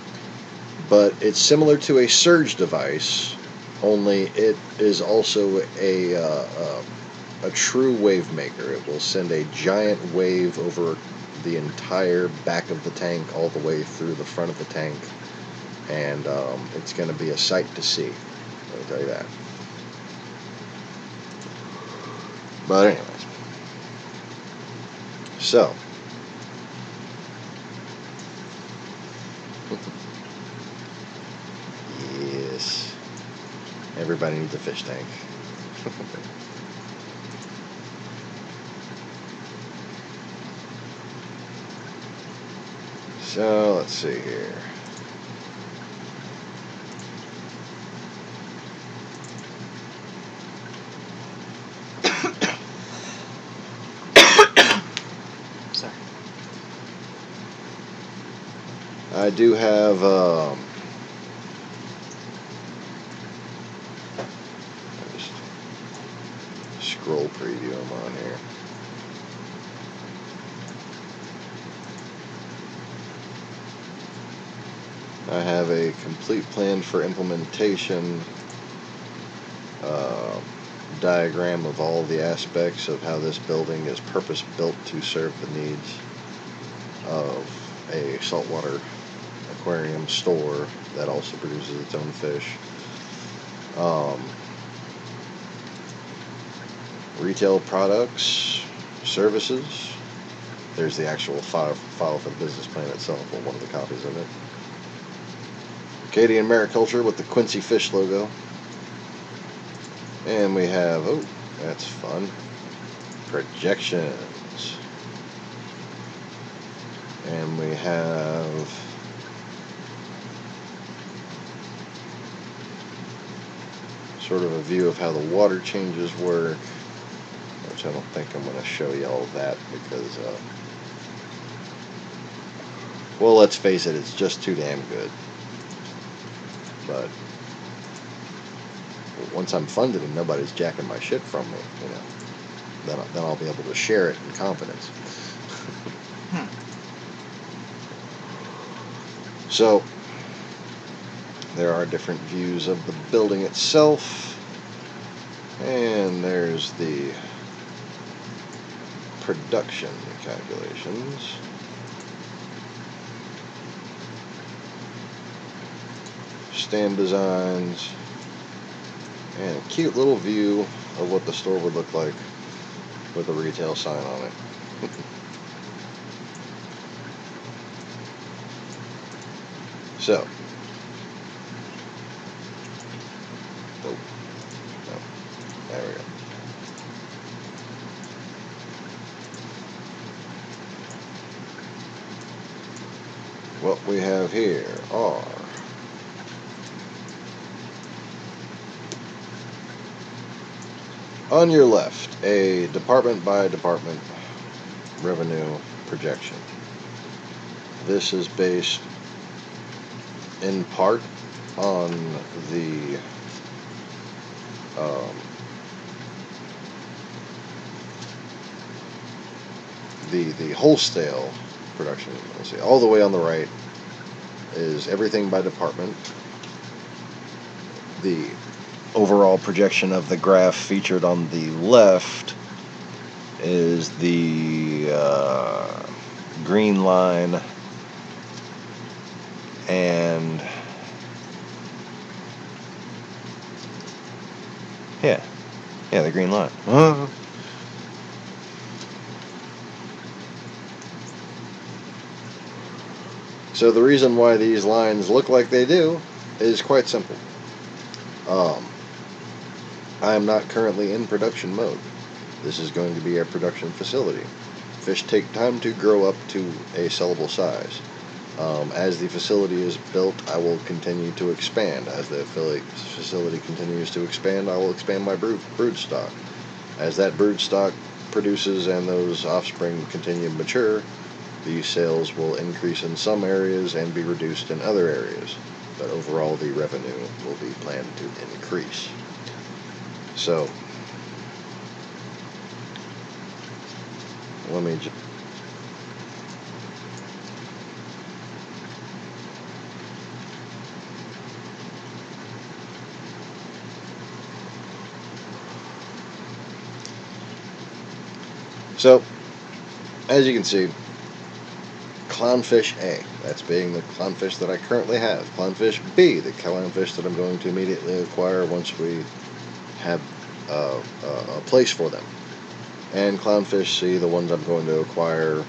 Speaker 2: but it's similar to a surge device, only it is also a true wave maker. It will send a giant wave over the entire back of the tank all the way through the front of the tank, and it's going to be a sight to see, I'll tell you that. But anyways, so yes, everybody needs a fish tank. So let's see here. I do have just scroll preview them on here. I have a complete plan for implementation diagram of all the aspects of how this building is purpose-built to serve the needs of a saltwater aquarium store that also produces its own fish. Retail products, services. There's the actual file for the business plan itself, or one of the copies of it. Acadian Mariculture with the Quincy Fish logo. And we have, oh, that's fun, projections. And we have sort of a view of how the water changes work, which I don't think I'm going to show you all of that because, well, let's face it, it's just too damn good. But once I'm funded and nobody's jacking my shit from me, you know, then I'll be able to share it in confidence. So there are different views of the building itself, and there's the production calculations. Stand designs, and a cute little view of what the store would look like with a retail sign on it. So, oh, no, there we go. What we have here are on your left, a department by department revenue projection. This is based in part on the wholesale production. Let's see, all the way on the right is everything by department. The overall projection of the graph featured on the left is the green line, and yeah, the green line. So the reason why these lines look like they do is quite simple. I am not currently in production mode. This is going to be a production facility. Fish take time to grow up to a sellable size. As the facility is built, I will continue to expand. As the facility continues to expand, I will expand my brood stock. As that brood stock produces and those offspring continue to mature, these sales will increase in some areas and be reduced in other areas. But overall, the revenue will be planned to increase. So, let me just... So, as you can see, clownfish A, that's being the clownfish that I currently have. Clownfish B, the clownfish that I'm going to immediately acquire once we have a place for them. And clownfish C, the ones I'm going to acquire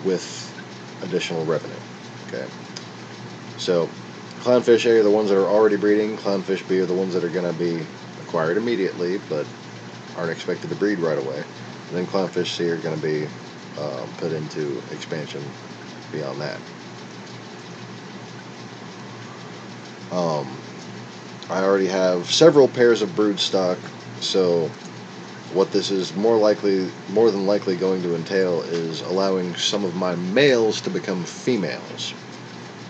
Speaker 2: with additional revenue. Okay. So, clownfish A are the ones that are already breeding. Clownfish B are the ones that are going to be acquired immediately, but aren't expected to breed right away. And then clownfish C are going to be put into expansion beyond that. I already have several pairs of brood stock, so what this is more than likely going to entail is allowing some of my males to become females,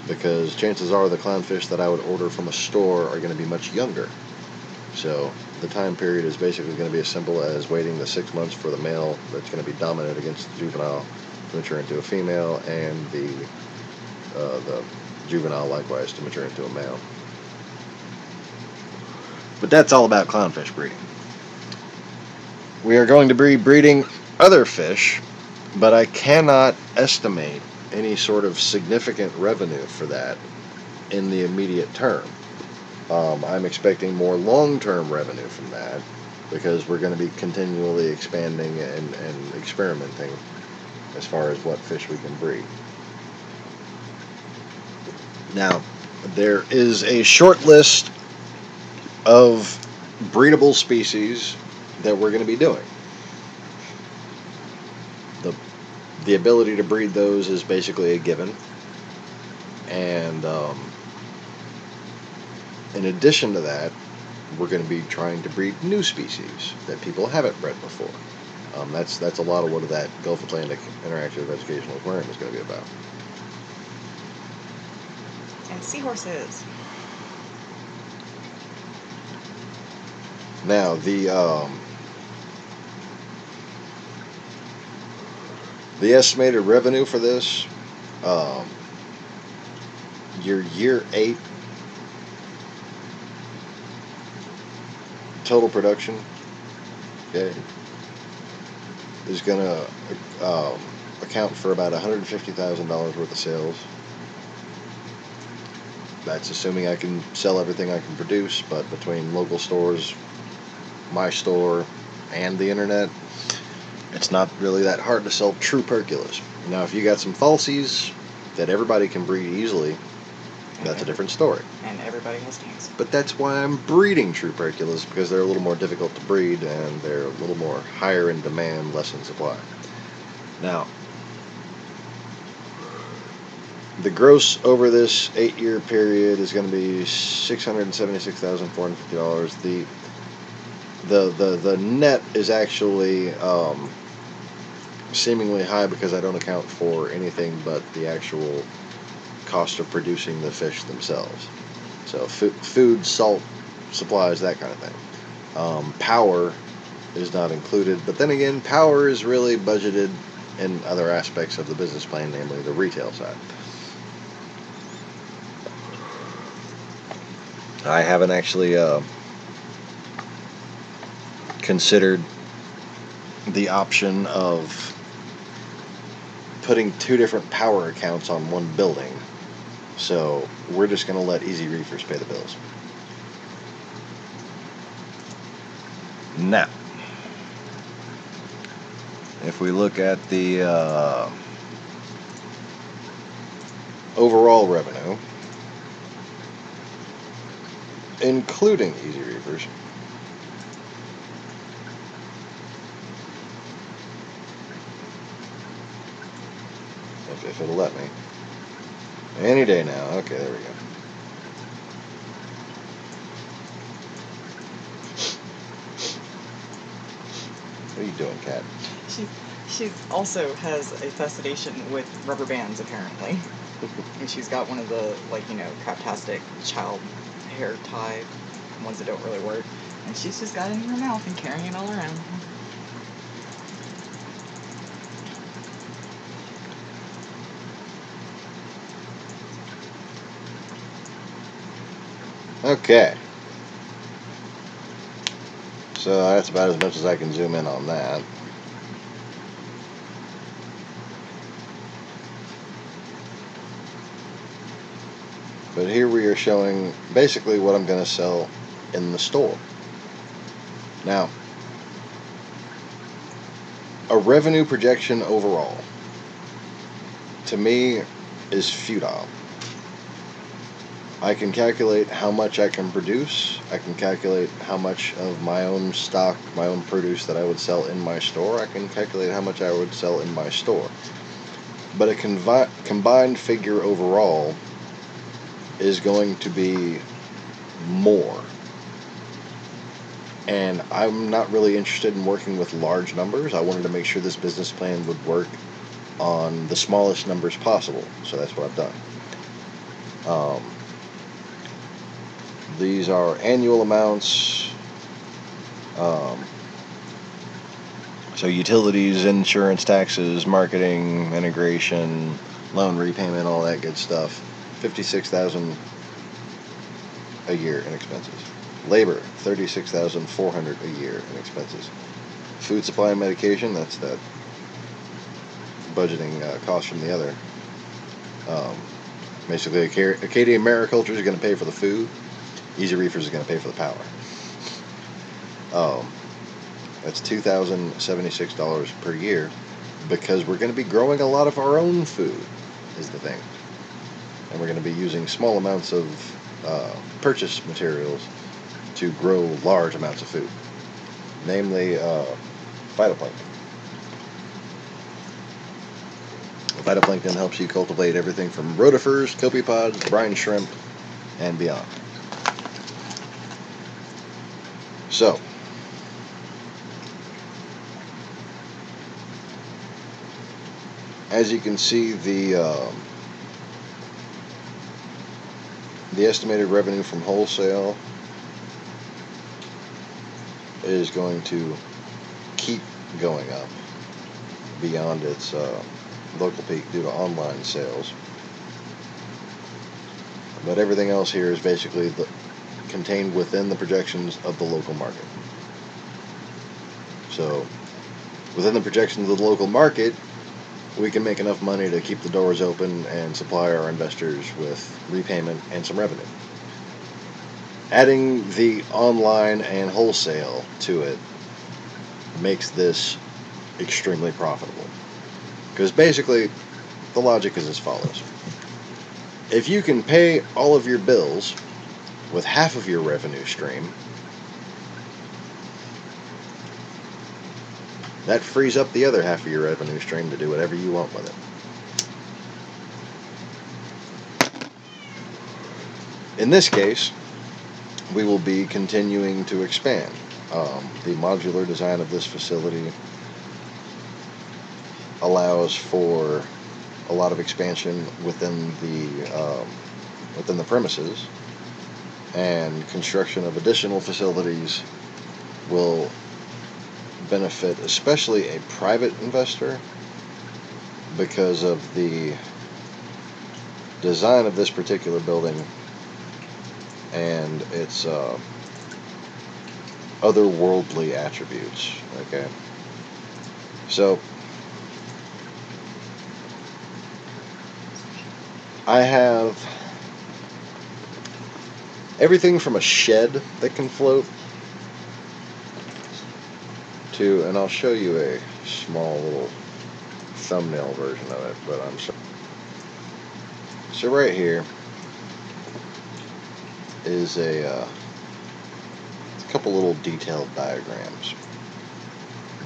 Speaker 2: because chances are the clownfish that I would order from a store are going to be much younger. So the time period is basically going to be as simple as waiting the 6 months for the male that's going to be dominant against the juvenile to mature into a female, and the juvenile likewise to mature into a male. But that's all about clownfish breeding. We are going to be breeding other fish, but I cannot estimate any sort of significant revenue for that in the immediate term. I'm expecting more long-term revenue from that, because we're going to be continually expanding and experimenting as far as what fish we can breed. Now, there is a short list of breedable species that we're going to be doing. The ability to breed those is basically a given, and in addition to that, we're going to be trying to breed new species that people haven't bred before. That's a lot of what that Gulf Atlantic Interactive Educational Aquarium is going to be about.
Speaker 3: And seahorses.
Speaker 2: Now, the estimated revenue for this, your year 8 total production, okay, is going to account for about $150,000 worth of sales. That's assuming I can sell everything I can produce, but between local stores, my store, and the internet, it's not really that hard to sell true perculas. Now, if you got some falsies that everybody can breed easily, that's a different story.
Speaker 3: And everybody has tanks.
Speaker 2: But that's why I'm breeding true perculas, because they're a little more difficult to breed, and they're a little more higher in demand, less in supply. Now, the gross over this 8-year period is going to be $676,450. The net is actually seemingly high, because I don't account for anything but the actual cost of producing the fish themselves. So food, salt, supplies, that kind of thing. Power is not included, but then again, power is really budgeted in other aspects of the business plan, namely the retail side. I haven't actually considered the option of putting 2 different power accounts on one building, so we're just going to let Easy Reefers pay the bills. Now, if we look at the overall revenue, including Easy Reefers, if it'll let me. Any day now. Okay, there we go. What are you doing, cat?
Speaker 3: She also has a fascination with rubber bands, apparently. And she's got one of the, craptastic child hair tie ones that don't really work. And she's just got it in her mouth and carrying it all around.
Speaker 2: Okay. So that's about as much as I can zoom in on that. But here we are showing basically what I'm going to sell in the store. Now, a revenue projection overall, to me, is futile. I can calculate how much I can produce. I can calculate how much of my own stock, my own produce that I would sell in my store. I can calculate how much I would sell in my store. But a combined figure overall is going to be more. And I'm not really interested in working with large numbers. I wanted to make sure this business plan would work on the smallest numbers possible. So that's what I've done. These are annual amounts. So utilities, insurance, taxes, marketing, integration, loan repayment, all that good stuff. $56,000 a year in expenses. Labor, $36,400 a year in expenses. Food supply and medication, that's that budgeting cost from the other. Basically, Acadian Mariculture is going to pay for the food. Easy Reefers is going to pay for the power. That's $2,076 per year, because we're going to be growing a lot of our own food, is the thing. And we're going to be using small amounts of purchased materials to grow large amounts of food, namely phytoplankton. Phytoplankton helps you cultivate everything from rotifers, copepods, brine shrimp, and beyond. So, as you can see, the estimated revenue from wholesale is going to keep going up beyond its local peak due to online sales. But everything else here is basically contained within the projections of the local market. So, within the projections of the local market, we can make enough money to keep the doors open and supply our investors with repayment and some revenue. Adding the online and wholesale to it makes this extremely profitable. Because basically, the logic is as follows. If you can pay all of your bills with half of your revenue stream, that frees up the other half of your revenue stream to do whatever you want with it. In this case, we will be continuing to expand. The modular design of this facility allows for a lot of expansion within the premises, and construction of additional facilities will benefit especially a private investor because of the design of this particular building and its otherworldly attributes. Okay, so I have everything from a shed that can float to, and I'll show you a small little thumbnail version of it, but I'm sorry. So right here is a couple little detailed diagrams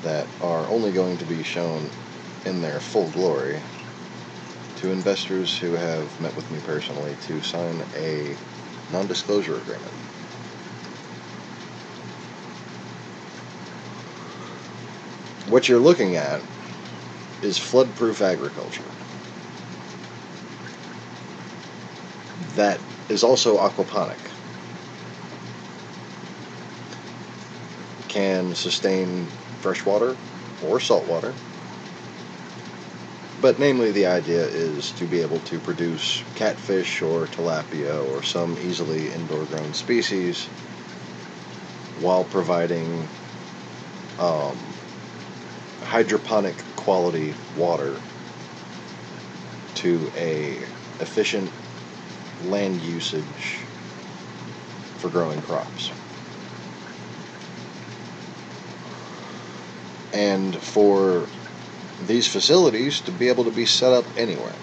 Speaker 2: that are only going to be shown in their full glory to investors who have met with me personally to sign a non-disclosure agreement. What you're looking at is flood-proof agriculture that is also aquaponic. Can sustain freshwater or saltwater, but namely the idea is to be able to produce catfish or tilapia or some easily indoor grown species while providing hydroponic quality water to a efficient land usage for growing crops. And for these facilities to be able to be set up anywhere.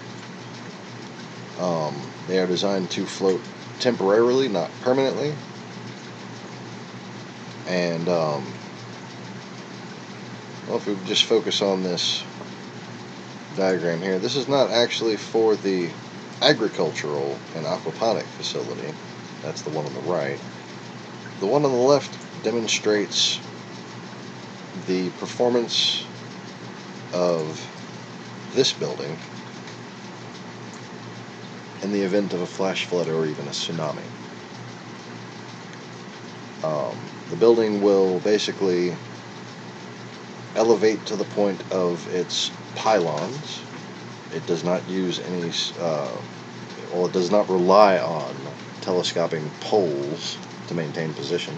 Speaker 2: They are designed to float temporarily, not permanently. And, well, if we just focus on this diagram here, this is not actually for the agricultural and aquaponic facility. That's the one on the right. The one on the left demonstrates the performance of this building in the event of a flash flood or even a tsunami. The building will basically elevate to the point of its pylons. It does not use any, it does not rely on telescoping poles to maintain position.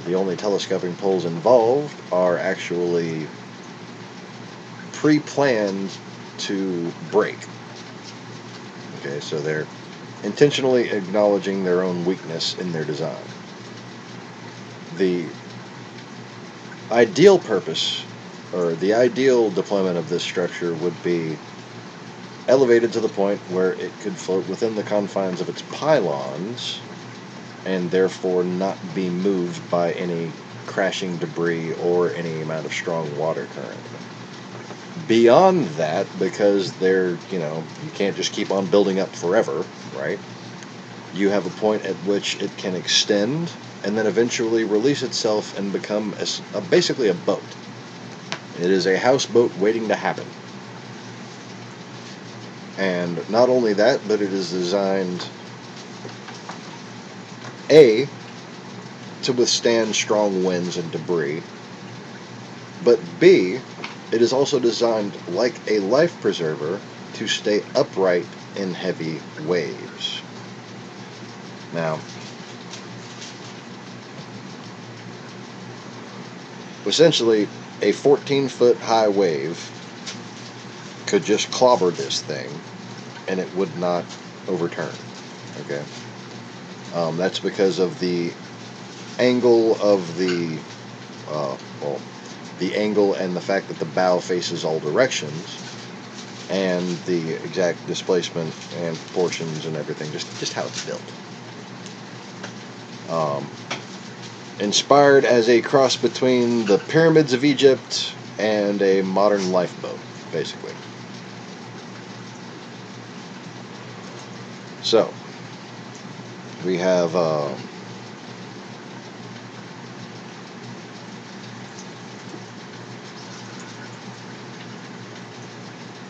Speaker 2: The only telescoping poles involved are actually pre-planned to break. Okay, so they're intentionally acknowledging their own weakness in their design. The ideal purpose, or the ideal deployment of this structure would be elevated to the point where it could float within the confines of its pylons and therefore not be moved by any crashing debris or any amount of strong water current. Beyond that, because you can't just keep on building up forever, right? You have a point at which it can extend and then eventually release itself and become basically a boat. It is a houseboat waiting to happen. And not only that, but it is designed A, to withstand strong winds and debris, but B, it is also designed like a life preserver to stay upright in heavy waves. Now, essentially, a 14-foot high wave could just clobber this thing and it would not overturn. Okay? That's because of the angle of the angle and the fact that the bow faces all directions, and the exact displacement and proportions and everything, just how it's built. Inspired as a cross between the pyramids of Egypt and a modern lifeboat, basically. So, we have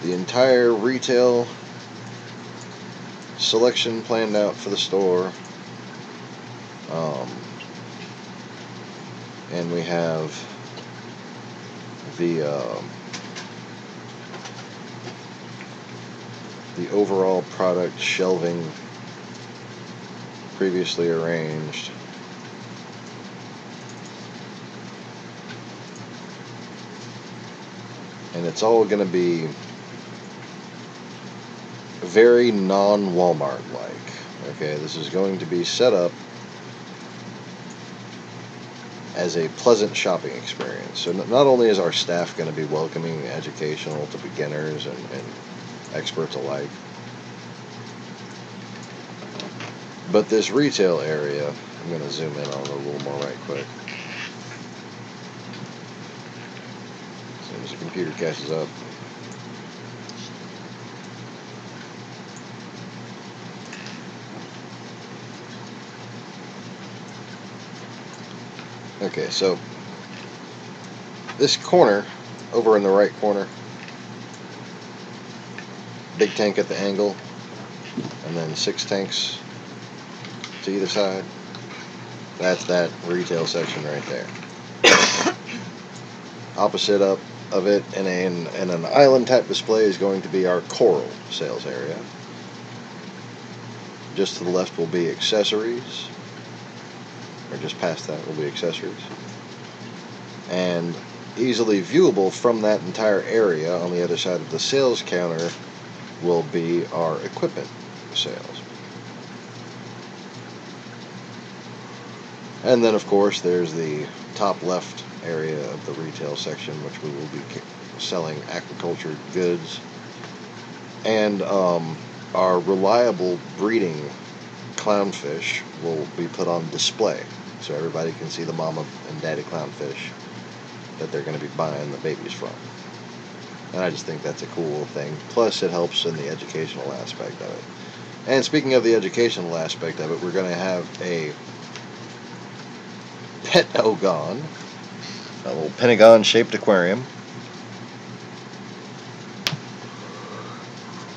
Speaker 2: the entire retail selection planned out for the store. And we have the overall product shelving previously arranged. And it's all going to be very non-Walmart like. Okay, this is going to be set up as a pleasant shopping experience. So not only is our staff going to be welcoming and educational to beginners and experts alike, but this retail area, I'm going to zoom in on it a little more right quick. As soon as the computer catches up. Okay, so this corner, over in the right corner, big tank at the angle, and then 6 tanks to either side. That's that retail section right there. Opposite up of it, in an island type display, is going to be our coral sales area. Just to the left will be accessories. Or just past that will be accessories. And easily viewable from that entire area on the other side of the sales counter will be our equipment sales. And then of course there's the top left area of the retail section, which we will be selling aquaculture goods and our reliable breeding clownfish will be put on display so everybody can see the mama and daddy clownfish that they're going to be buying the babies from. And I just think that's a cool thing. Plus it helps in the educational aspect of it. And speaking of the educational aspect of it, we're going to have a Pentagon, a little pentagon-shaped aquarium.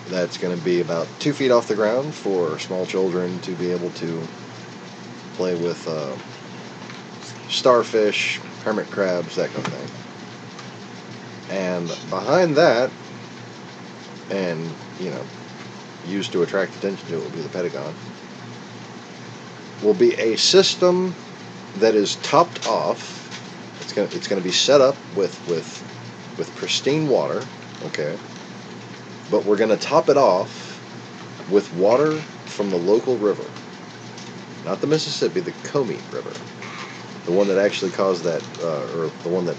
Speaker 2: That's going to be about 2 feet off the ground for small children to be able to play with starfish, hermit crabs, that kind of thing. And behind that, and used to attract attention to it, will be the Pentagon, will be a system that is topped off. It's going to be set up with pristine water, okay? But we're going to top it off with water from the local river. Not the Mississippi, the Comey River. The one that actually caused that, or the one that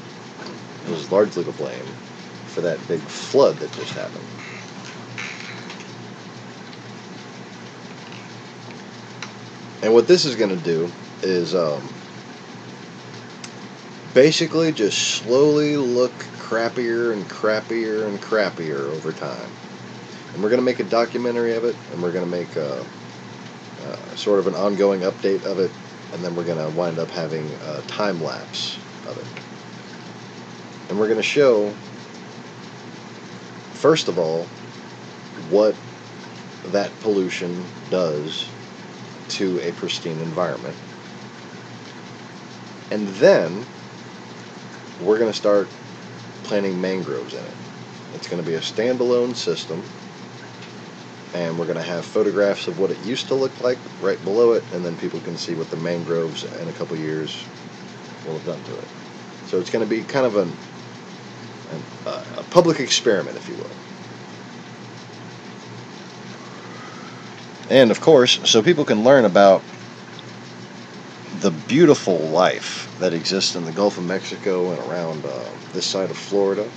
Speaker 2: was largely to blame for that big flood that just happened. And what this is going to do is basically just slowly look crappier and crappier and crappier over time. And we're going to make a documentary of it, and we're going to make a sort of an ongoing update of it, and then we're going to wind up having a time lapse of it. And we're going to show, first of all, what that pollution does to a pristine environment. And then we're going to start planting mangroves in it. It's going to be a standalone system, and we're going to have photographs of what it used to look like right below it, and then people can see what the mangroves in a couple years will have done to it. So it's going to be kind of a public experiment, if you will. And of course, so people can learn about the beautiful life that exists in the Gulf of Mexico and around this side of Florida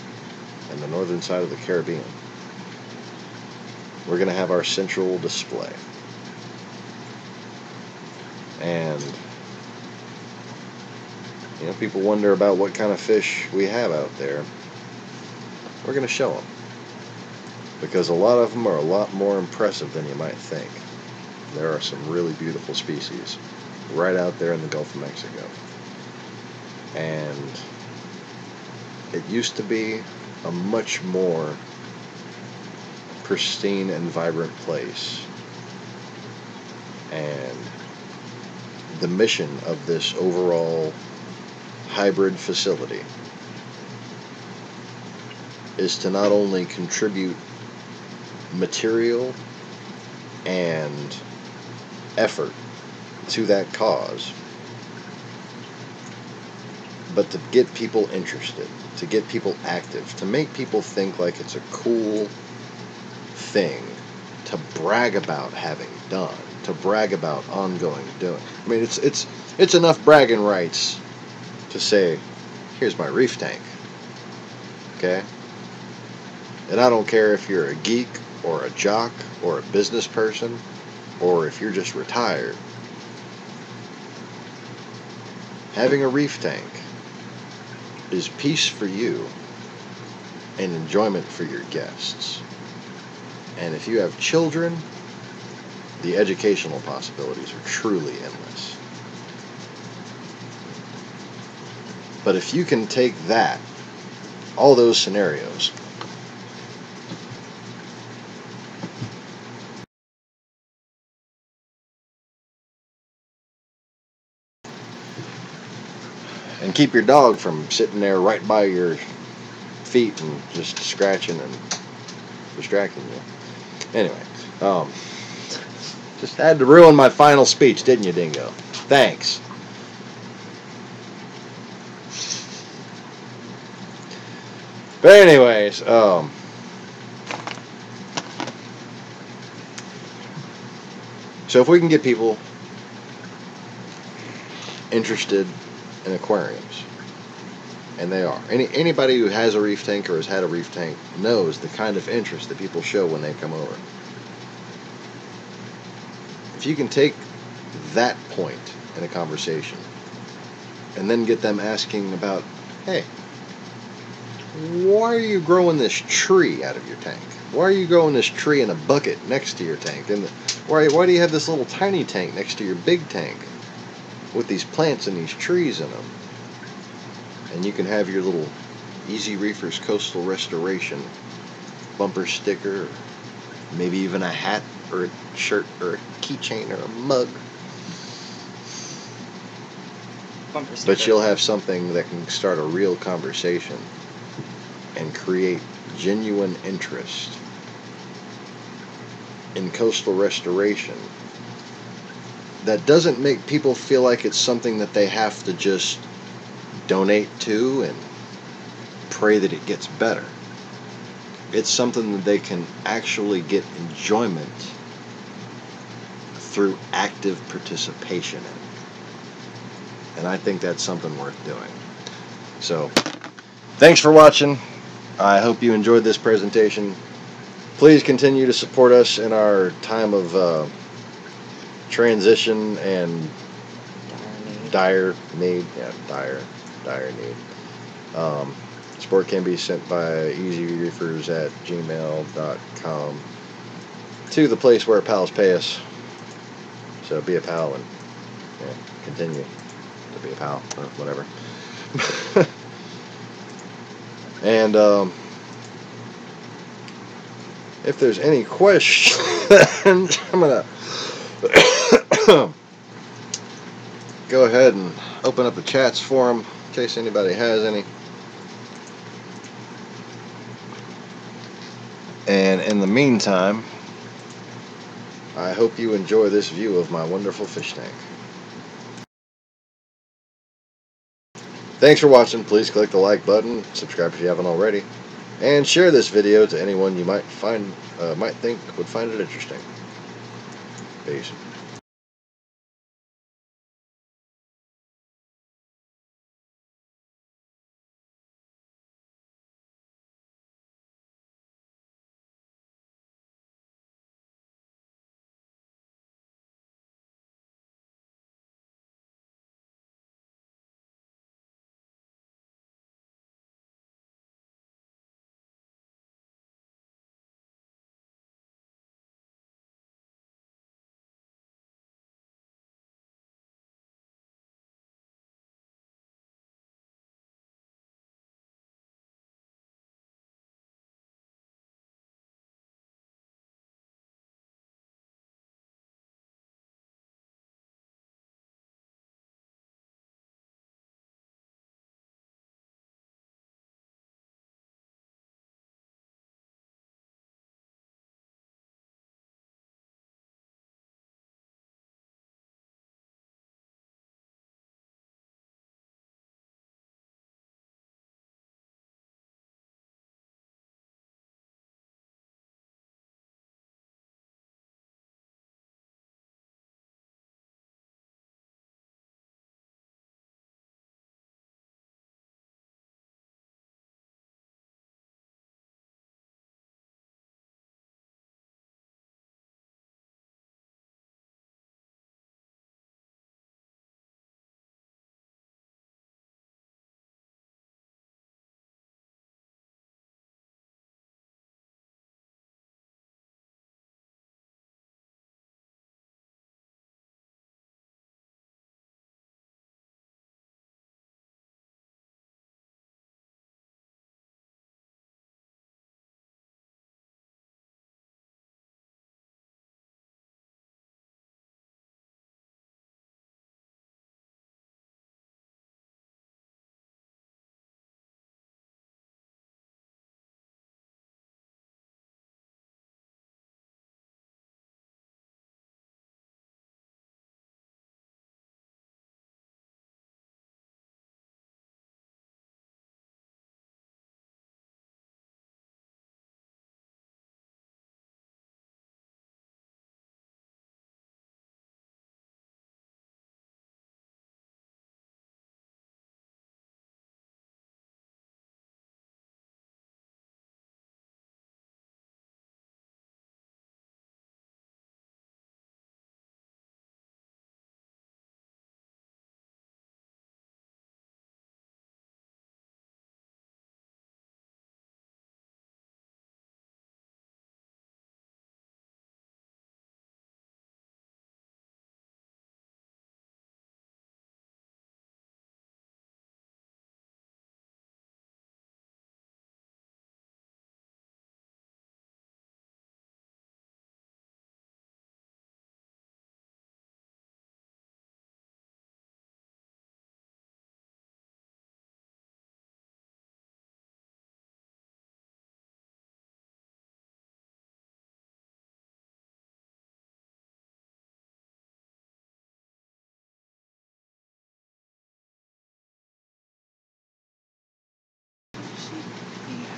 Speaker 2: and the northern side of the Caribbean. We're going to have our central display. And people wonder about what kind of fish we have out there. We're going to show them, because a lot of them are a lot more impressive than you might think. There are some really beautiful species right out there in the Gulf of Mexico. And it used to be a much more pristine and vibrant place. And the mission of this overall hybrid facility is to not only contribute material and effort to that cause, but to get people interested, to get people active, to make people think like it's a cool thing to brag about having done, to brag about ongoing doing. I mean, it's enough bragging rights to say, here's my reef tank, okay? And I don't care if you're a geek or a jock or a business person or if you're just retired. Having a reef tank is peace for you and enjoyment for your guests. And if you have children, the educational possibilities are truly endless. But if you can take that, all those scenarios, and keep your dog from sitting there right by your feet and just scratching and distracting you. Anyway, just had to ruin my final speech, didn't you, Dingo? Thanks. But anyways, so if we can get people interested in aquariums, and they are. Anybody who has a reef tank or has had a reef tank knows the kind of interest that people show when they come over. If you can take that point in a conversation and then get them asking about, hey, why are you growing this tree out of your tank? Why are you growing this tree in a bucket next to your tank? And why do you have this little tiny tank next to your big tank? with these plants and these trees in them. And you can have your little Easy Reefers Coastal Restoration bumper sticker, or maybe even a hat or a shirt or a keychain or a mug.
Speaker 3: Bumper sticker.
Speaker 2: But you'll have something that can start a real conversation and create genuine interest in coastal restoration that doesn't make people feel like it's something that they have to just donate to and pray that it gets better. It's something that they can actually get enjoyment through active participation in. And I think that's something worth doing. So, thanks for watching. I hope you enjoyed this presentation. Please continue to support us in our time of transition and dire need. Yeah, dire need. Support can be sent by easyreefers@gmail.com to the place where pals pay us. So be a pal and continue to be a pal, or whatever. And if there's any questions, I'm gonna go ahead and open up the chats for them in case anybody has any. And in the meantime, I hope you enjoy this view of my wonderful fish tank. Thanks for watching. Please click the like button, subscribe if you haven't already, and share this video to anyone you might think would find it interesting. Peace.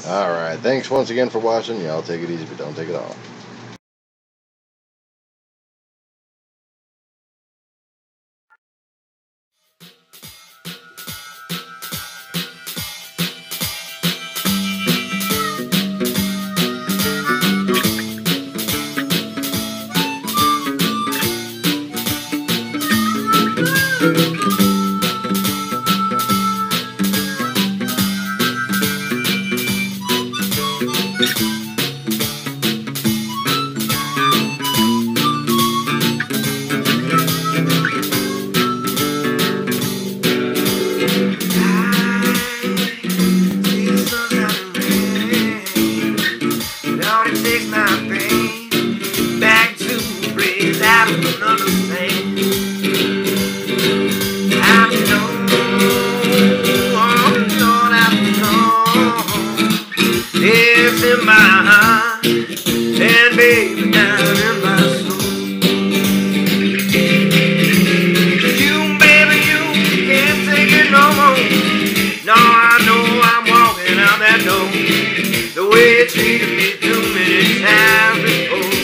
Speaker 2: Alright, thanks once again for watching. Y'all take it easy, but don't take it all.
Speaker 1: In my heart, and baby down in my soul. You, baby, you can't take it no more. No, I know I'm walking out that door the way you treated me too many times before.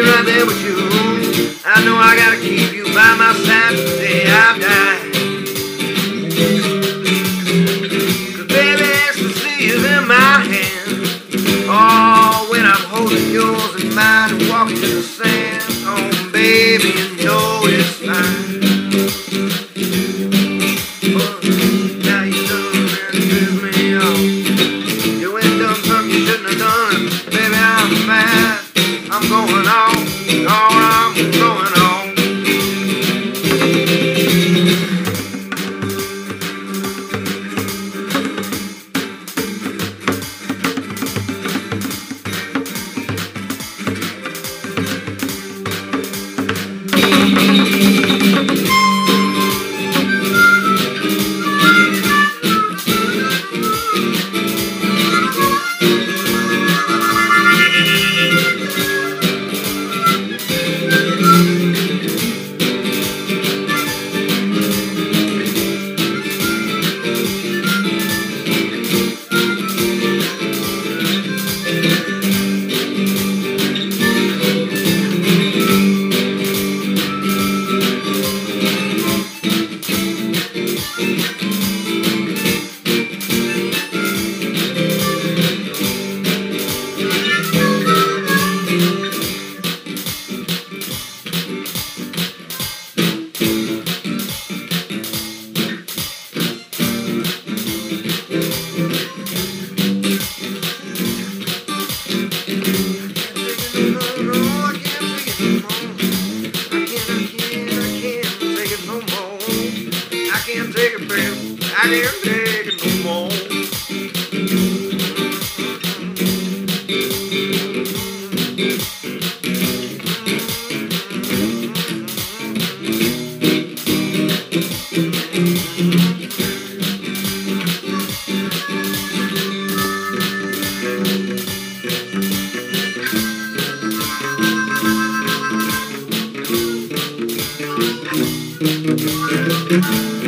Speaker 1: Right there with you. I know I gotta keep you by my side till the day I die. 'Cause baby, ecstasy is in my hand. Oh, when I'm holding yours in mine and walking in the sand. Oh, baby, you know it's fine. But now you done and pissed me off. You ain't done something you shouldn't have done. Baby, I'm mad. I'm going on, I'm going on. I can't take it no more.
Speaker 4: Thank you.